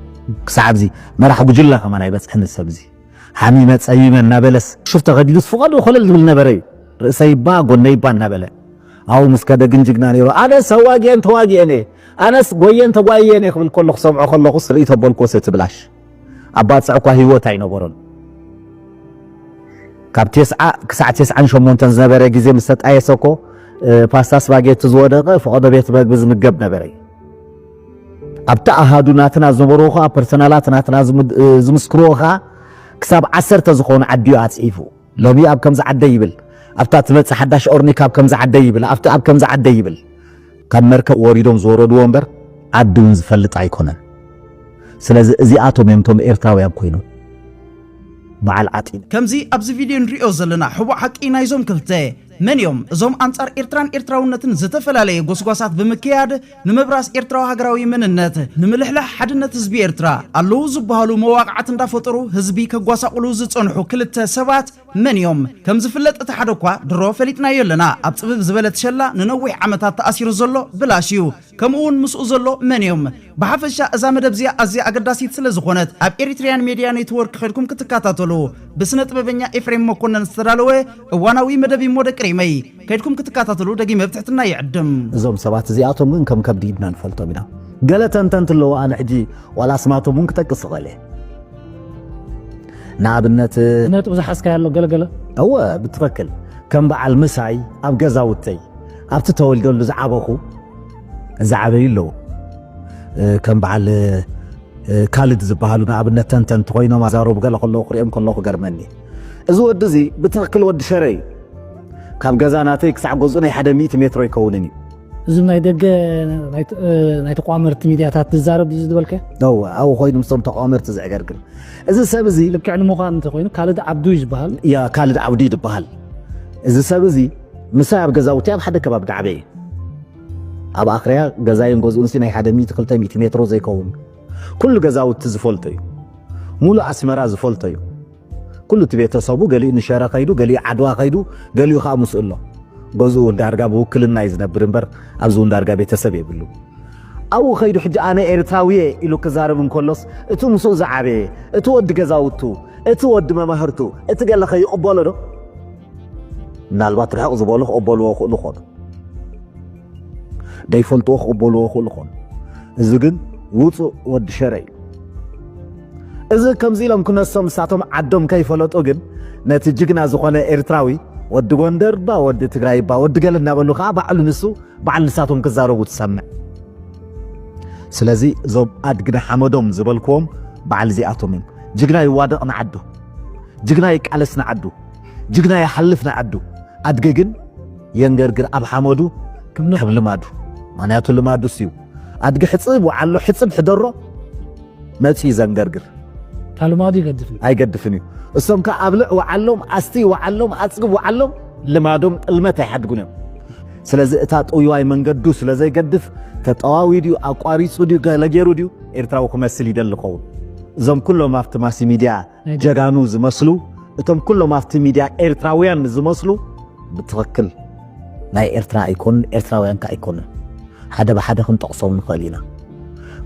ክሳዕ ኣብዚ መራሕ ጉጅላ ከማን ኣይበፅሕን ሰብ እዚ ሓሚመ ፀሚመ እናበለስ ሽፍተ ኸዲዱስ ፍቐዱ ኮለል ዝብል ነበረ እዩ ርእሰይ ባ ጎነይ ባ እናበለ ኣው ምስከደ ግን ጅግና ነይሩ ኣነስ ተዋጊአን ተዋጊአን ኣነስ ጎየን ተጓየን ክብል ከሎ ክሰምዖ ከለኹስ ርእቶ በልኮ ስትብላሽ ኣብ ባፅዕ እኳ ሂወት ኣይነበሮን ካብ 9 ክሳዕ 98 ዝነበረ ግዜ ምስ ተጣየሰኮ ፓስታ ስፓጌቲ ዝወደቐ ፍቐዶ ቤት ምግቢ ዝምገብ ነበረ ኣብታ ኣሃዱ ናትና ዝነበሩ ኸ ፐርሰናላት ናትና ዝምስክርዎ ኸ ክሳብ 10 ዝኾኑ ዓዲዩ ኣፅሒፉ ሎሚ ኣብ ከምዚ ዓደ ይብል ኣብታ ትመፅእ ሓዳሽ ኦርኒካ ኣብ ከምዚ ዓደ ይብል ኣብቲ ኣብ ከምዚ ዓደ ይብል ካብ መርከብ ወሪዶም ዝወረድዎ እምበር ዓዲ እውን ዝፈልጥ ኣይኮነን ስለዚ እዚኣቶም እዮም ቶም ኤርትራውያን ኮይኖም በዓል ዓጢን ከምዚ ኣብዚ ቪድዮ ንሪኦ ዘለና ሕቡዕ ሓቂ ናይዞም ክልተ መን እዮም እዞም ኣንጻር ኤርትራን ኤርትራውነትን ዝተፈላለየ ጎስጓሳት ብምክያድ ንምብራስ ኤርትራዊ ሃገራዊ መንነት ንምልሕላሕ ሓድነት ህዝቢ ኤርትራ ኣለዉ ዝበሃሉ መዋቕዓት እንዳፈጠሩ ህዝቢ ከጓሳቑሉ ዝጸንሑ ክልተ ሰባት መን እዮም ከም ዝፍለጥ እቲ ሓደ እኳ ድሮ ፈሊጥናዮ ኣለና ኣብ ፅብብ ዝበለት ሸላ ንነዊሕ ዓመታት ተኣሲሩ ዘሎ ብላሽ እዩ ከምኡውን ምስኡ ዘሎ መን እዮም ብሓፈሻ እዛ መደብ እዚኣ ኣዝያ ኣገዳሲት ስለ ዝኾነት ኣብ ኤሪትሪያን ሚድያ ኔትወርክ ኸድኩም ክትከታተሉ ብስነ ጥበበኛ ኤፍሬም መኮነን ዝተዳለወ እዋናዊ መደብ ሞደቅሪ መይ ከይድኩም ክትከታተሉ ደጊመ ብትሕትና ይዕድም እዞም ሰባት እዚኣቶም ግን ከም ከብዲ ኢድና ንፈልጦም ኢና ገለ ተንተንት ኣለዎ ኣነ ሕጂ ዋላ ስማቶም እውን ክጠቅስ ይኽእል እየ ንኣብነት ነጥብ ዝሓዝካዮ ኣሎ ገለገለ እወ ብትኽክል ከም በዓል ምሳይ ኣብ ገዛውተይ ኣብቲ ተወልደሉ ዝዓበኹ ዝዓበዩ ኣለዉ ከም በዓል ካልድ ዝበሃሉ ንኣብነት ተንተንቲ ኮይኖም ኣዛረቡ ገለ ከለኹ ክሪኦም ከለኹ ገርመኒ እዚ ወዲ እዚ ብትኽክል ወዲ ሸረ እዩ ካብ ገዛ ናተይ ክሳዕ ገዝኡ ናይ 100 ሜትሮ ይከውንን እዩ እዙም ናይ ደገ ናይ ተቋመርቲ ሚድያታት ትዛረብ ዝድበልከ ነው አው ኮይኑ ምሰም ተቋመርቲ ዝዕገርግር እዚ ሰብ እዚ ልክዕ ንሙኻን እንተ ኮይኑ ካልድ ዓብዱ ይዝበሃል ያ ካልድ ዓብዱ ይዝበሃል እዚ ሰብ እዚ ምሳይ ኣብ ገዛውቲ ኣብ ሓደ ከባቢ ዳዕበየ ኣብ ኣኽርያ ገዛይን ገዝኡን ናይ 100-200 ሜትሮ ዘይከውን ኩሉ ገዛውቲ ዝፈልጦ እዩ ሙሉ ኣስመራ ዝፈልጦ እዩ ኩሉ ቤተሰቡ ገሊኡ ንሸራ ከይዱ ገሊኡ ዓድዋ ከይዱ ገሊኡ ከዓ ምስእሎ ገዝኡ እንዳርጋ ብውክልና ይዝነብር እምበር ኣብዚ እንዳርጋ ቤተሰብ የብሉ ኣው ከይዱ ሕጂ ኣነ ኤርትራዊየ ኢሉ ክዛረብ እንከሎስ እቲ ምስኡ ዝዓበየ እቲ ወዲ ገዛውቱ እቲ ወዲ መማህርቱ እቲ ገለ ከይቕበሎ ዶ ምናልባት ርሕቕ ዝበሉ ክቕበልዎ ክእሉ ኾኑ ደይፈልጥዎ ክቕበልዎ ክእሉ ኾኑ እዚ ግን ውፁእ ወዲ ሸረ እዩ እዚ ከምዚ ኢሎም ክነሶም ንሳቶም ዓዶም ከይፈለጡ ግን ነቲ ጅግና ዝኾነ ኤርትራዊ ወዲ ጎንደር ባ ወዲ ትግራይ ባ ወዲ ገለ እናበሉ ከዓ ባዕሉ ንሱ ባዕሉ ንሳቶም ክዛረቡ ትሰምዕ ስለዚ እዞም ኣድግና ሓመዶም ዝበልክዎም በዓል እዚኣቶም እዮም ጅግና ይዋደቕ ንዓዱ ጅግና ይቃለስ ንዓዱ ጅግና ይሓልፍ ንዓዱ ኣድጊ ግን የንገርግር ኣብ ሓመዱ ከም ልማዱ ምክንያቱ ልማዱ እዩ ኣድጊ ሕፅብ ወዓሎ ሕፅብ ሕደሮ መፂ ዘንገርግር ታልማዱ ኣይገድፍን እዩ እሶም ከዓ ኣብ ልዕ ወዓሎም ኣስቲ ወዓሎም ኣፅግብ ወዓሎም ልማዶም ጥልመት ኣይሓድጉን እዮም ስለዚ እታ ጥውይዋይ መንገዱ ስለ ዘይገድፍ ተጠዋዊ ድዩ ኣቋሪፁ ድዩ ገለጌሩ ድዩ ኤርትራዊ ክመስል ይደሊ ኸውን እዞም ኩሎም ኣብቲ ማሲ ሚድያ ጀጋኑ ዝመስሉ እቶም ኩሎም ኣብቲ ሚድያ ኤርትራውያን ዝመስሉ ብትኽክል ናይ ኤርትራ ኣይኮኑን ኤርትራውያን ከዓ ኣይኮኑን ሓደ ብሓደ ክንጠቕሶም ንኽእል ኢና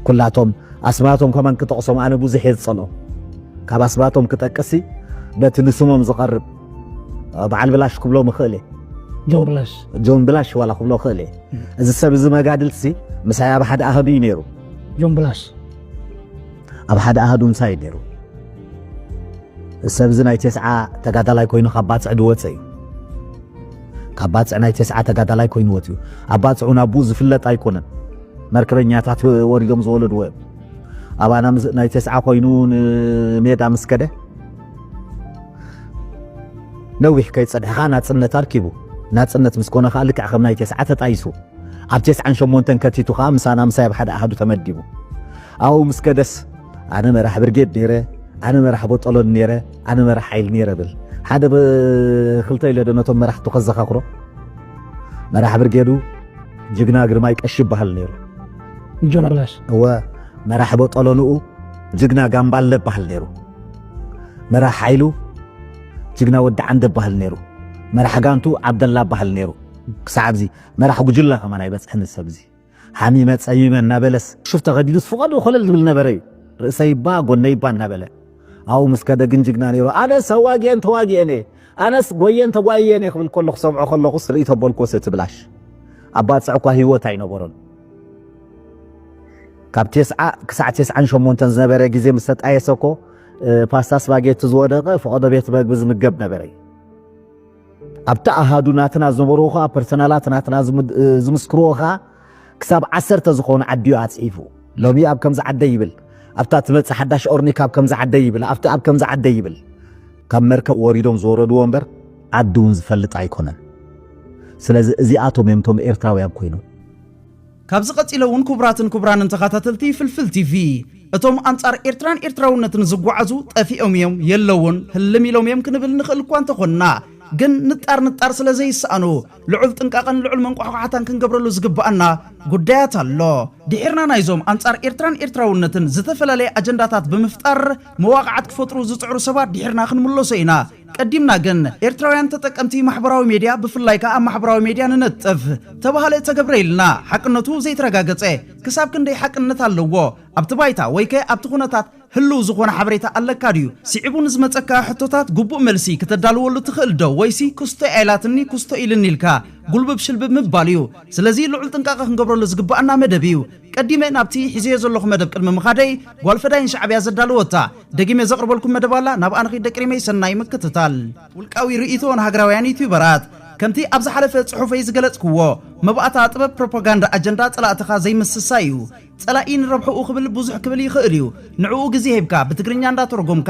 ኩላቶም ኣስማቶም ከመን ክጠቕሶም ኣነ ብዙሕ የዝፀልኦ ካብ ኣስማቶም ክጠቅሲ በቲ ንስሞም ዝቐርብ በዓል ብላሽ ክብሎ ምኽእል ጆን ብላሽ ዋላ ክብሎ ክእል እዚ ሰብ እዚ መጋድልሲ ምሳይ ኣብ ሓደ ኣህዱ እዩ ነይሩ ጆን ብላሽ ኣብ ሓደ ኣህዱ ምሳይ ነይሩ ሰብ እዚ ናይ 9 ተጋዳላይ ኮይኑ ካብ ባፅዕ ድወፀ እዩ ካብ ባፅዕ ናይ 9 ተጋዳላይ ኮይኑ ወፅ እዩ ኣብ ባፅዑ ናብኡ ዝፍለጥ ኣይኮነን መርከበኛታት ወሪዶም ዝወለድዎ እዮም ኣባና ናይ 9 ኮይኑ ሜዳ ምስ ከደ ነዊሕ ከይፀድሕኻ ናፅነት ኣርኪቡ ናፅነት ምስ ኮነ ከዓ ልክዕ ከም ናይ 9 ተጣይሱ ኣብ 98 ከቲቱ ከዓ ምሳና ምሳይ ኣብ ሓደ ኣህዱ ተመዲቡ ኣብኡ ምስ ከደስ ኣነ መራሒ ብርጌድ ነይረ ኣነ መራሒ ቦጠሎን ነይረ ኣነ መራሒ ሓይል ነይረ ብል ሓደ ብክልተ ኢለ ዶ ነቶም መራሕቱ ከዘኻኽሮ መራሒ ብርጌዱ ጅግና ግርማይ ቀሺ ይበሃል ነይሩ ጆን ብላሽ እወ መራሒ ቦጠሎንኡ ጅግና ጋምባለ ይበሃል ነይሩ መራሒ ሓይሉ ጅግና ወዲ ዓንደ ይበሃል ነይሩ መራሒ ጋንቱ ዓብደላ ይበሃል ነይሩ ክሳብ ዚ መራሒ ጉጅላ ከመን ኣይበፅሕን ሰብ እዚ ሓሚመ ፀሚመ እናበለስ ሽፍተ ኸዲዱ ፍቐዱ ኮለል ዝብል ነበረ እዩ ርእሰይ ባ ጎነይ ባ እናበለ ኣብኡ ምስ ከደ ግን ጅግና ነይሩ ኣነ ሰዋግየን ተዋግየን ኣነስ ጎየን ተጓየን ክብል ከሎ ክሰምዖ ከለኹ ስርኢት ኣበልኮ ስትብላሽ ኣብ ባፅዕ እኳ ሂወት ኣይነበሮን ካብ 9 ክሳዕ 98 ዝነበረ ግዜ ምስ ተጣየሰኮ ፓስታ ስፓጌቲ ዝወደቐ ፍቐዶ ቤት ምግቢ ዝምገብ ነበረ ኣብታ ኣሃዱ ናትና ዝነበሩ ኸ ፐርሰናላት ናትና ዝምስክርዎ ኸ ክሳብ 10 ዝኾኑ ዓዲዩ ኣፅሒፉ ሎሚ ኣብ ከምዚ ዓደ ይብል ኣብታ ትመፅእ ሓዳሽ ኦርኒካ ኣብ ከምዚ ዓደ ይብል ኣብቲ ኣብ ከምዚ ዓደ ይብል ካብ መርከብ ወሪዶም ዝወረድዎ እምበር ዓዲ እውን ዝፈልጥ ኣይኮነን ስለዚ እዚኣቶም እዮም እቶም ኤርትራውያን ኮይኖም ካብዚ ቀፂለ እውን ክቡራትን ክቡራንን ተኸታተልቲ ፍልፍል ቲቪ እቶም ኣንጻር ኤርትራን ኤርትራውነትን ዝጓዓዙ ጠፊኦም እዮም የለውን ህልም ኢሎም እዮም ክንብል ንኽእል እኳ እንተኾንና ግን ንጣር ስለ ዘይሰኣኑ ልዑል ጥንቃቐን ልዑል መንቋሕቋሕታን ክንገብረሉ ዝግባአና ጉዳያት ኣሎ ድሒርና ናይዞም ኣንጻር ኤርትራን ኤርትራውነትን ዝተፈላለየ ኣጀንዳታት ብምፍጣር መዋቕዓት ክፈጥሩ ዝፅዕሩ ሰባት ድሒርና ክንምለሶ ኢና ቀዲምና ግን ኤርትራውያን ተጠቀምቲ ማሕበራዊ ሚድያ ብፍላይ ከዓ ኣብ ማሕበራዊ ሚድያ ንነጥፍ ተባሃለ ተገብረ ኢልና ሓቅነቱ ዘይተረጋገፀ ክሳብ ክንደይ ሓቅነት ኣለዎ ኣብቲ ባይታ ወይ ከ ኣብቲ ኩነታት ህልው ዝኾነ ሓበሬታ ኣለካ ድዩ ሲዒቡ ንዝመፀካ ሕቶታት ግቡእ መልሲ ክትዳልወሉ ትኽእል ዶ ወይሲ ክስቶ ኣይላትኒ ክስቶ ኢልኒ ኢልካ ጉልብብ ሽልብብ ምባል እዩ ስለዚ ልዑል ጥንቃቐ ክንገብረሉ ዝግባአና መደብ እዩ ቀዲመ ናብቲ ሒዝዮ ዘለኹ መደብ ቅድሚ ምኻደይ ጓልፈዳይን ሻዕብያ ዘዳልወታ ደጊመ ዘቕርበልኩም መደብ ኣላ ናብ ኣንኺ ደቅሪመይ ሰናይ ምክትታል ውልቃዊ ርእይቶ ንሃገራውያን ዩቲዩበራት ከምቲ ኣብ ዝሓለፈ ጽሑፈይ ዝገለጽክዎ መባእታ ጥበብ ፕሮፓጋንዳ ኣጀንዳ ጸላእትኻ ዘይምስሳ እዩ ጸላኢን ረብሑ ክብል ብዙሕ ክብል ይኽእል እዩ ንዕኡ ግዜ ሂብካ ብትግርኛ እንዳተረጎምካ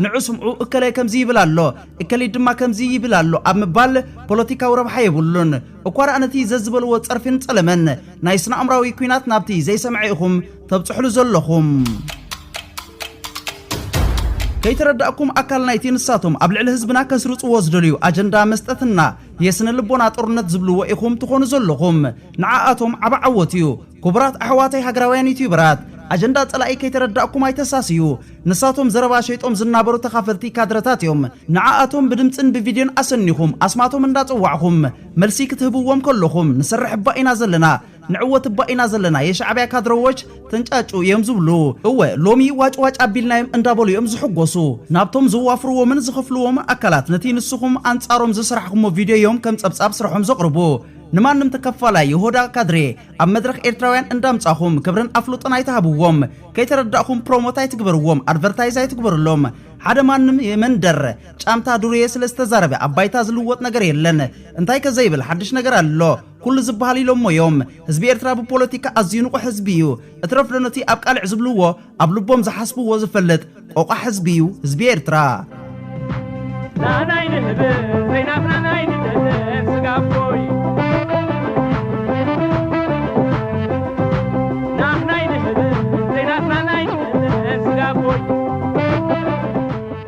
ንዑ ስምዑ እከለይ ከምዚ ይብል ኣሎ እከለይ ድማ ከምዚ ይብል ኣሎ ኣብ ምባል ፖለቲካዊ ረብሓ የብሉን እኳ ረኣነቲ ዘዝበልዎ ጸርፊን ጸለመን ናይ ስነ ኣምራዊ ኩናት ናብቲ ዘይሰምዐ ኢኹም ተብጽሕሉ ዘለኹም ከይተረዳእኩም ኣካል ናይቲ ንሳቶም ኣብ ልዕሊ ህዝብና ከስርጽዎ ዝደልዩ ኣጀንዳ መስጠትና የስነ ልቦና ጦርነት ዝብልዎ ኢኹም ትኾኑ ዘለኹም ንዓኣቶም ዓባዓወት እዩ ክቡራት ኣሕዋተይ ሃገራውያን ዩቲዩበራት ኣጀንዳ ጸላኢ ከይተረዳእኩም ኣይተሳስዩ ንሳቶም ዘረባ ሸይጦም ዝናበሩ ተኻፈልቲ ካድረታት እዮም ንዓኣቶም ብድምፅን ብቪድዮን ኣሰኒኹም ኣስማቶም እንዳጽዋዕኹም መልሲ ክትህብዎም ከለኹም ንሰርሕ ባኢና ዘለና ንዕወት ባኢና ዘለና የሻዕብያ ካድረዎች ተንጫጩ እዮም ዝብሉ እወ ሎሚ ዋጭዋጭ ኣቢልናዮም እንዳበሉ እዮም ዝሕጎሱ ናብቶም ዝዋፍርዎምን ዝኸፍልዎም ኣካላት ነቲ ንስኹም ኣንጻሮም ዝስራሕኹሞ ቪድዮ እዮም ከም ጸብጻብ ስርሖም ዘቕርቡ ንማንም ተከፋላይ ይሁዳ ካድሬ ኣብ መድረኽ ኤርትራውያን እንዳምጻኹም ክብርን ኣፍሉጥን ኣይተሃብዎም ከይተረዳእኹም ፕሮሞት ኣይትግበርዎም ኣድቨርታይዝ ኣይትግበርሎም ሓደ ማንም የመንደር ጫምታ ዱርየ ስለዝተዛረበ ኣባይታ ዝልወጥ ነገር የለን እንታይ ከዘይብል ሓድሽ ነገር ኣሎ ኩሉ ዝበሃል ኢሎም ሞዮም ህዝቢ ኤርትራ ብፖለቲካ ኣዝዩ ንቑሕ ህዝቢ እዩ እትረፍ ደነቲ ኣብ ቃልዕ ዝብልዎ ኣብ ልቦም ዝሓስብዎ ዝፈልጥ ቆቋ ህዝቢ እዩ ህዝቢ ኤርትራ ናናይ ንህብ ዘይናፍና ናይ ንህብ ስጋቦይ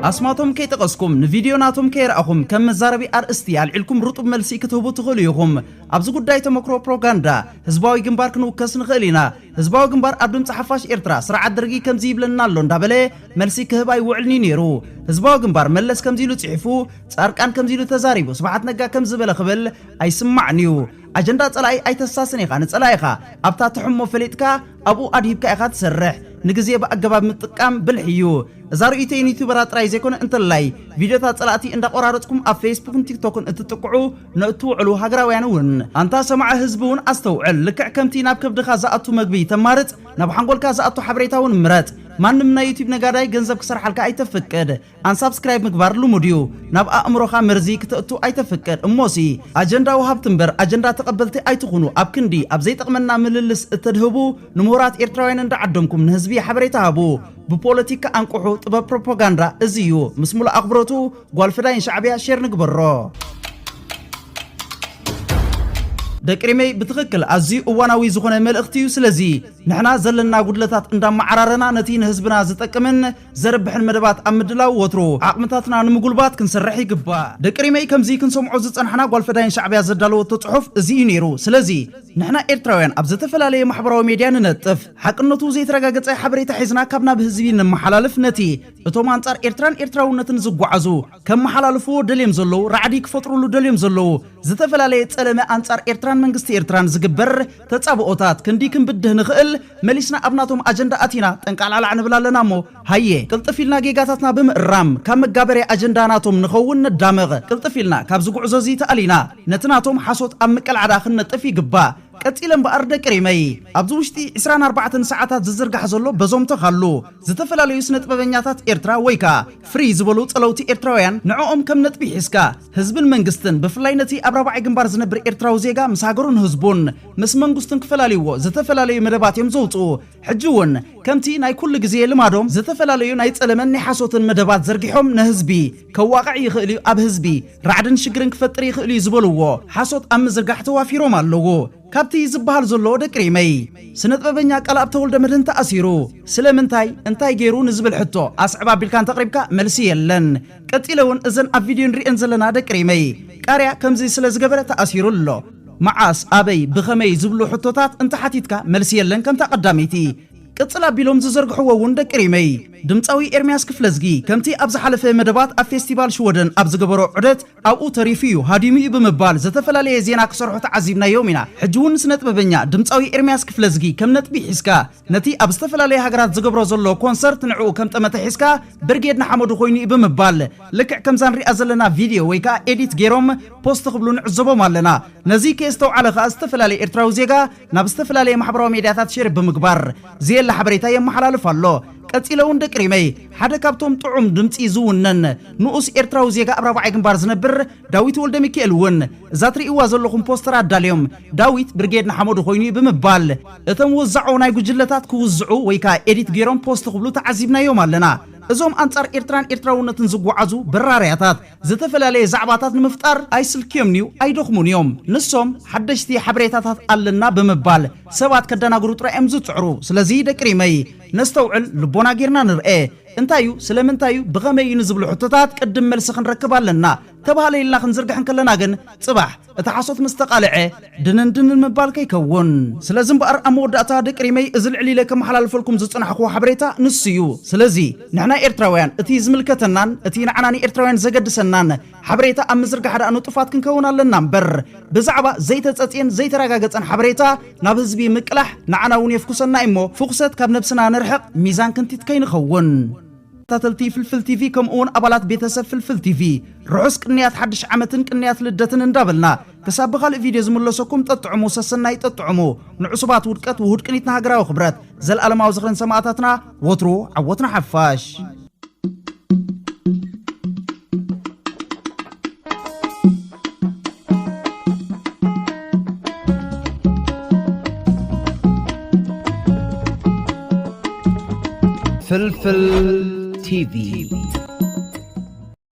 ኣስማቶም ከይጠቀስኩም ንቪድዮናቶም ከይረኣኹም ከም መዛረቢ ኣርእስቲ ኣልዒልኩም ርጡብ መልሲ ክትህቡ ትኽእሉ ኢኹም ኣብዚ ጉዳይ ተመክሮ ፕሮፓጋንዳ ህዝባዊ ግንባር ክንውከስ ንኽእል ኢና ህዝባዊ ግንባር ኣብ ድምፂ ሓፋሽ ኤርትራ ስርዓት ደርጊ ከምዚ ይብለና ኣሎ እንዳበለ መልሲ ክህብ ኣይውዕልኒ ነይሩ ህዝባዊ ግንባር መለስ ከምዚ ኢሉ ጽሒፉ ጻርቃን ከምዚ ኢሉ ተዛሪቡ ስብሓት ነጋ ከም ዝበለ ክብል ኣይስማዕን እዩ ኣጀንዳ ጸላኢ ኣይተሳስን ኢኻ ንጸላኢኻ ኣብታ ትሕሞ ፈሊጥካ ኣብኡ ኣድሂብካ ኢኻ ትሰርሕ ንግዜ በኣገባብ ምጥቃም ብልሕ እዩ እዛ ርእይተይን ዩቲዩበራት ጥራይ ዘይኮነ እንተላይ ቪድዮታት ጸላእቲ እንዳቆራረጽኩም ኣብ ፌስቡክን ቲክቶክን እትጥቅዑ ነእትውዕሉ ሃገራውያን እውን ኣንታ ሰማዕ ህዝቢ እውን ኣስተውዕል ልክዕ ከምቲ ናብ ከብድኻ ዝኣቱ መግቢ ተማርጽ ናብ ሓንጎልካ ዝኣቱ ሓበሬታ እውን ምረጥ ማንም ናይ ዩቲዩብ ነጋዳይ ገንዘብ ክሰርሓልካ ኣይተፈቅድ ኣንሳብስክራይብ ምግባር ልሙድ እዩ ናብ ኣእምሮኻ መርዚ ክትእቱ ኣይተፈቅድ እሞሲ ኣጀንዳ ወሃብቲ እምበር ኣጀንዳ ተቐበልቲ ኣይትኹኑ ኣብ ክንዲ ኣብ ዘይጠቕመና ምልልስ እተድህቡ ንምሁራት ኤርትራውያን እንዳዓደምኩም ንህዝቢ ሓበሬታ ሃቡ ብፖለቲካ አንቁሑ ጥበብ ፕሮፓጋንዳ እዚዩ ምስ ሙሉ ኣኽብሮቱ ጓልፍዳይን ሻዕብያ ሼር ንግበሮ ደቅሪመይ ብትኽክል ኣዝዩ እዋናዊ ዝኾነ መልእኽቲ እዩ ስለዚ ንሕና ዘለና ጉድለታት እንዳማዓራረና ነቲ ንህዝብና ዝጠቅምን ዘርብሕን መደባት ኣብ ምድላው ወትሩ ዓቕምታትና ንምጉልባት ክንሰርሕ ይግባእ ደቅሪመይ ከምዚ ክንሰምዖ ዝጸንሐና ጓልፈዳይን ሻዕብያ ዘዳለወቶ ጽሑፍ እዚ እዩ ነይሩ ስለዚ ንሕና ኤርትራውያን ኣብ ዝተፈላለየ ማሕበራዊ ሚድያ ንነጥፍ ሓቅነቱ ዘይተረጋገፀ ሓበሬታ ሒዝና ካብና ብህዝቢ ንመሓላለፍ ነቲ እቶም አንጻር ኤርትራን ኤርትራውነትን ዝጓዓዙ ከም መሓላለፍዎ ደልዮም ዘለዉ ራዕዲ ክፈጥሩሉ ደልዮም ዘለዉ ዝተፈላለየ ጸለመ አንጻር ኤርትራን መንግስቲ ኤርትራን ዝግበር ተጻብኦታት ክንዲ ክንብድህ ንኽእል መሊስና ኣብናቶም ኣጀንዳ ኣቲና ጠንቃልዓላዕ ንብል ኣለና እሞ ሃየ ቅልጥፊልና ጌጋታትና ብምእራም ካብ መጋበርያ ኣጀንዳ ናቶም ንኸውን ነዳመቕ ቅልጥፊልና ካብ ዝጉዕዞ እዚ ተኣሊና ነቲ ናቶም ሓሶት ኣብ ምቅልዓዳ ክንነጥፍ ይግባእ ቀፂለን በኣር ደቅሪመይ ኣብዚ ውሽጢ 24 ሰዓታት ዝዝርጋሕ ዘሎ በዞም ተኻሉ ዝተፈላለዩ ስነ ጥበበኛታት ኤርትራ ወይካ ፍሪ ዝበሉ ጸለውቲ ኤርትራውያን ንዕኦም ከም ነጥቢ ሒዝካ ህዝብን መንግስትን ብፍላይ ነቲ ኣብ ራብዓይ ግንባር ዝነብር ኤርትራዊ ዜጋ ምስ ሃገሩን ህዝቡን ምስ መንግስቱን ክፈላልይዎ ዝተፈላለዩ መደባት እዮም ዘውፅኡ ሕጂ እውን ከምቲ ናይ ኩሉ ግዜ ልማዶም ዝተፈላለዩ ናይ ጸለመን ናይ ሓሶትን መደባት ዘርጊሖም ንህዝቢ ከዋቕዕ ይኽእል እዩ ኣብ ህዝቢ ራዕድን ሽግርን ክፈጥር ይኽእል እዩ ዝበልዎ ሓሶት ኣብ ምዝርጋሕ ተዋፊሮም ኣለዎ ካብቲ ዝበሃል ዘሎ ደቅሪመይ ስነ ጥበበኛ ቃልኣብ ተወልደ መድህን ተኣሲሩ ስለምንታይ እንታይ ገይሩ ንዝብል ሕቶ ኣስዕባ ቢልካን ተቕሪብካ መልሲ የለን ቀፂለውን እዘን ኣብ ቪድዮ ንሪአን ዘለና ደቅሪመይ ቃርያ ከምዚ ስለ ዝገበረ ተኣሲሩ ኣሎ መዓስ ኣበይ ብኸመይ ዝብሉ ሕቶታት እንተሓቲትካ መልሲ የለን ከምታ ቀዳመይቲ ቅጽላ ቢሎም ዝዘርግሕዎ እውን ደቅሪመይ ድምፃዊ ኤርሚያስ ክፍለዝጊ ከምቲ ኣብ ዝሓለፈ መደባት ኣብ ፌስቲቫል ሽወደን ኣብ ዝገበሮ ዑደት ኣብኡ ተሪፉ እዩ ሃዲሙ እዩ ብምባል ዝተፈላለየ ዜና ክሰርሑ ተዓዚብናዮም ኢና ሕጂ እውን ስነ ጥበበኛ ድምፃዊ ኤርሚያስ ክፍለዝጊ ከም ነጥቢ ሒዝካ ነቲ ኣብ ዝተፈላለየ ሃገራት ዝገብሮ ዘሎ ኮንሰርት ንዕኡ ከም ጠመተ ሒዝካ ብርጌድ ንሓመዱ ኮይኑ እዩ ብምባል ልክዕ ከምዛ ንሪኣ ዘለና ቪድዮ ወይ ከዓ ኤዲት ገይሮም ፖስት ክብሉ ንዕዘቦም ኣለና ነዚ ከየስተውዓለ ከዓ ዝተፈላለየ ኤርትራዊ ዜጋ ናብ ዝተፈላለየ ማሕበራዊ ሚድያታት ሼር ብምግባር ዘላ ሓበሬታ የመሓላልፍ ኣሎ ቀፂለውን ደቅሪመይ ሓደ ካብቶም ጥዑም ድምፂ ዝውነን ንኡስ ኤርትራዊ ዜጋ ኣብ ራብዓይ ግንባር ዝነብር ዳዊት ወልደ ሚካኤል እውን እዛ ትርእይዋ ዘለኹም ፖስተር ኣዳልዮም ዳዊት ብርጌድ ንሓመዱ ኮይኑ ብምባል እቶም ወዛዑ ናይ ጉጅለታት ክውዝዑ ወይ ከዓ ኤዲት ገይሮም ፖስት ክብሉ ተዓዚብናዮም ኣለና እዞም አንጻር ኤርትራን ኤርትራውነትን ዝጓዓዙ በራርያታት ዝተፈላለየ ዛዕባታት ንምፍጣር ኣይስልክዮም ኒው ኣይደኽሙን እዮም ንሶም ሓደሽቲ ሓበሬታታት ኣለና ብምባል ሰባት ከደናግሩ ጥራዮም ዝፅዕሩ ስለዚ ደቅሪመይ ነስተውዕል ልቦና ጌርና ንርኤ እንታዩ ስለምንታዩ ብኸመይ ንዝብሉ ሕቶታት ቅድም መልሲ ክንረክብ ኣለና ተባሃለ ኢልና ክንዝርግሕን ከለና ግን ጽባሕ እቲ ሓሶት ምስተቃልዐ ድንን ምባል ከይከውን ስለዚ እምበኣር ኣብ መወዳእታ ደቅሪመይ እዚ ልዕሊ ኢለ ከመሓላልፈልኩም ዝፅናሕክዎ ሓበሬታ ንስዩ ስለዚ ንሕና ኤርትራውያን እቲ ዝምልከተናን እቲ ንዓና ኤርትራውያን ዘገድሰናን ሓበሬታ ኣብ ምዝርጋሕ ዳ ንጡፋት ክንከውን ኣለና እምበር ብዛዕባ ዘይተፀፅየን ዘይተረጋገፀን ሓበሬታ ናብ ህዝቢ ምቅላሕ ንዓና እውን የፍኩሰና እሞ ፍኩሰት ካብ ነብስና ንርሕቕ ሚዛን ክንቲት ከይንኸውን ታተልቲ ፍልፍል ቲቪ ከምኡውን ኣባላት ቤተሰብ ፍልፍል ቲቪ ርሑስ ቅንያት ሓድሽ ዓመትን ቅንያት ልደትን እንዳበልና ክሳብ ብኻልእ ቪድዮ ዝምለሰኩም ጠጥዕሙ ሰሰናይ ጠጥዕሙ ንዕሱባት ውድቀት ውሁድ ቅኒትና ሃገራዊ ክብረት ዘለኣለማዊ ዝኽርን ሰማዕታትና ወትሩ ዓወትና ሓፋሽ ፍልፍል TV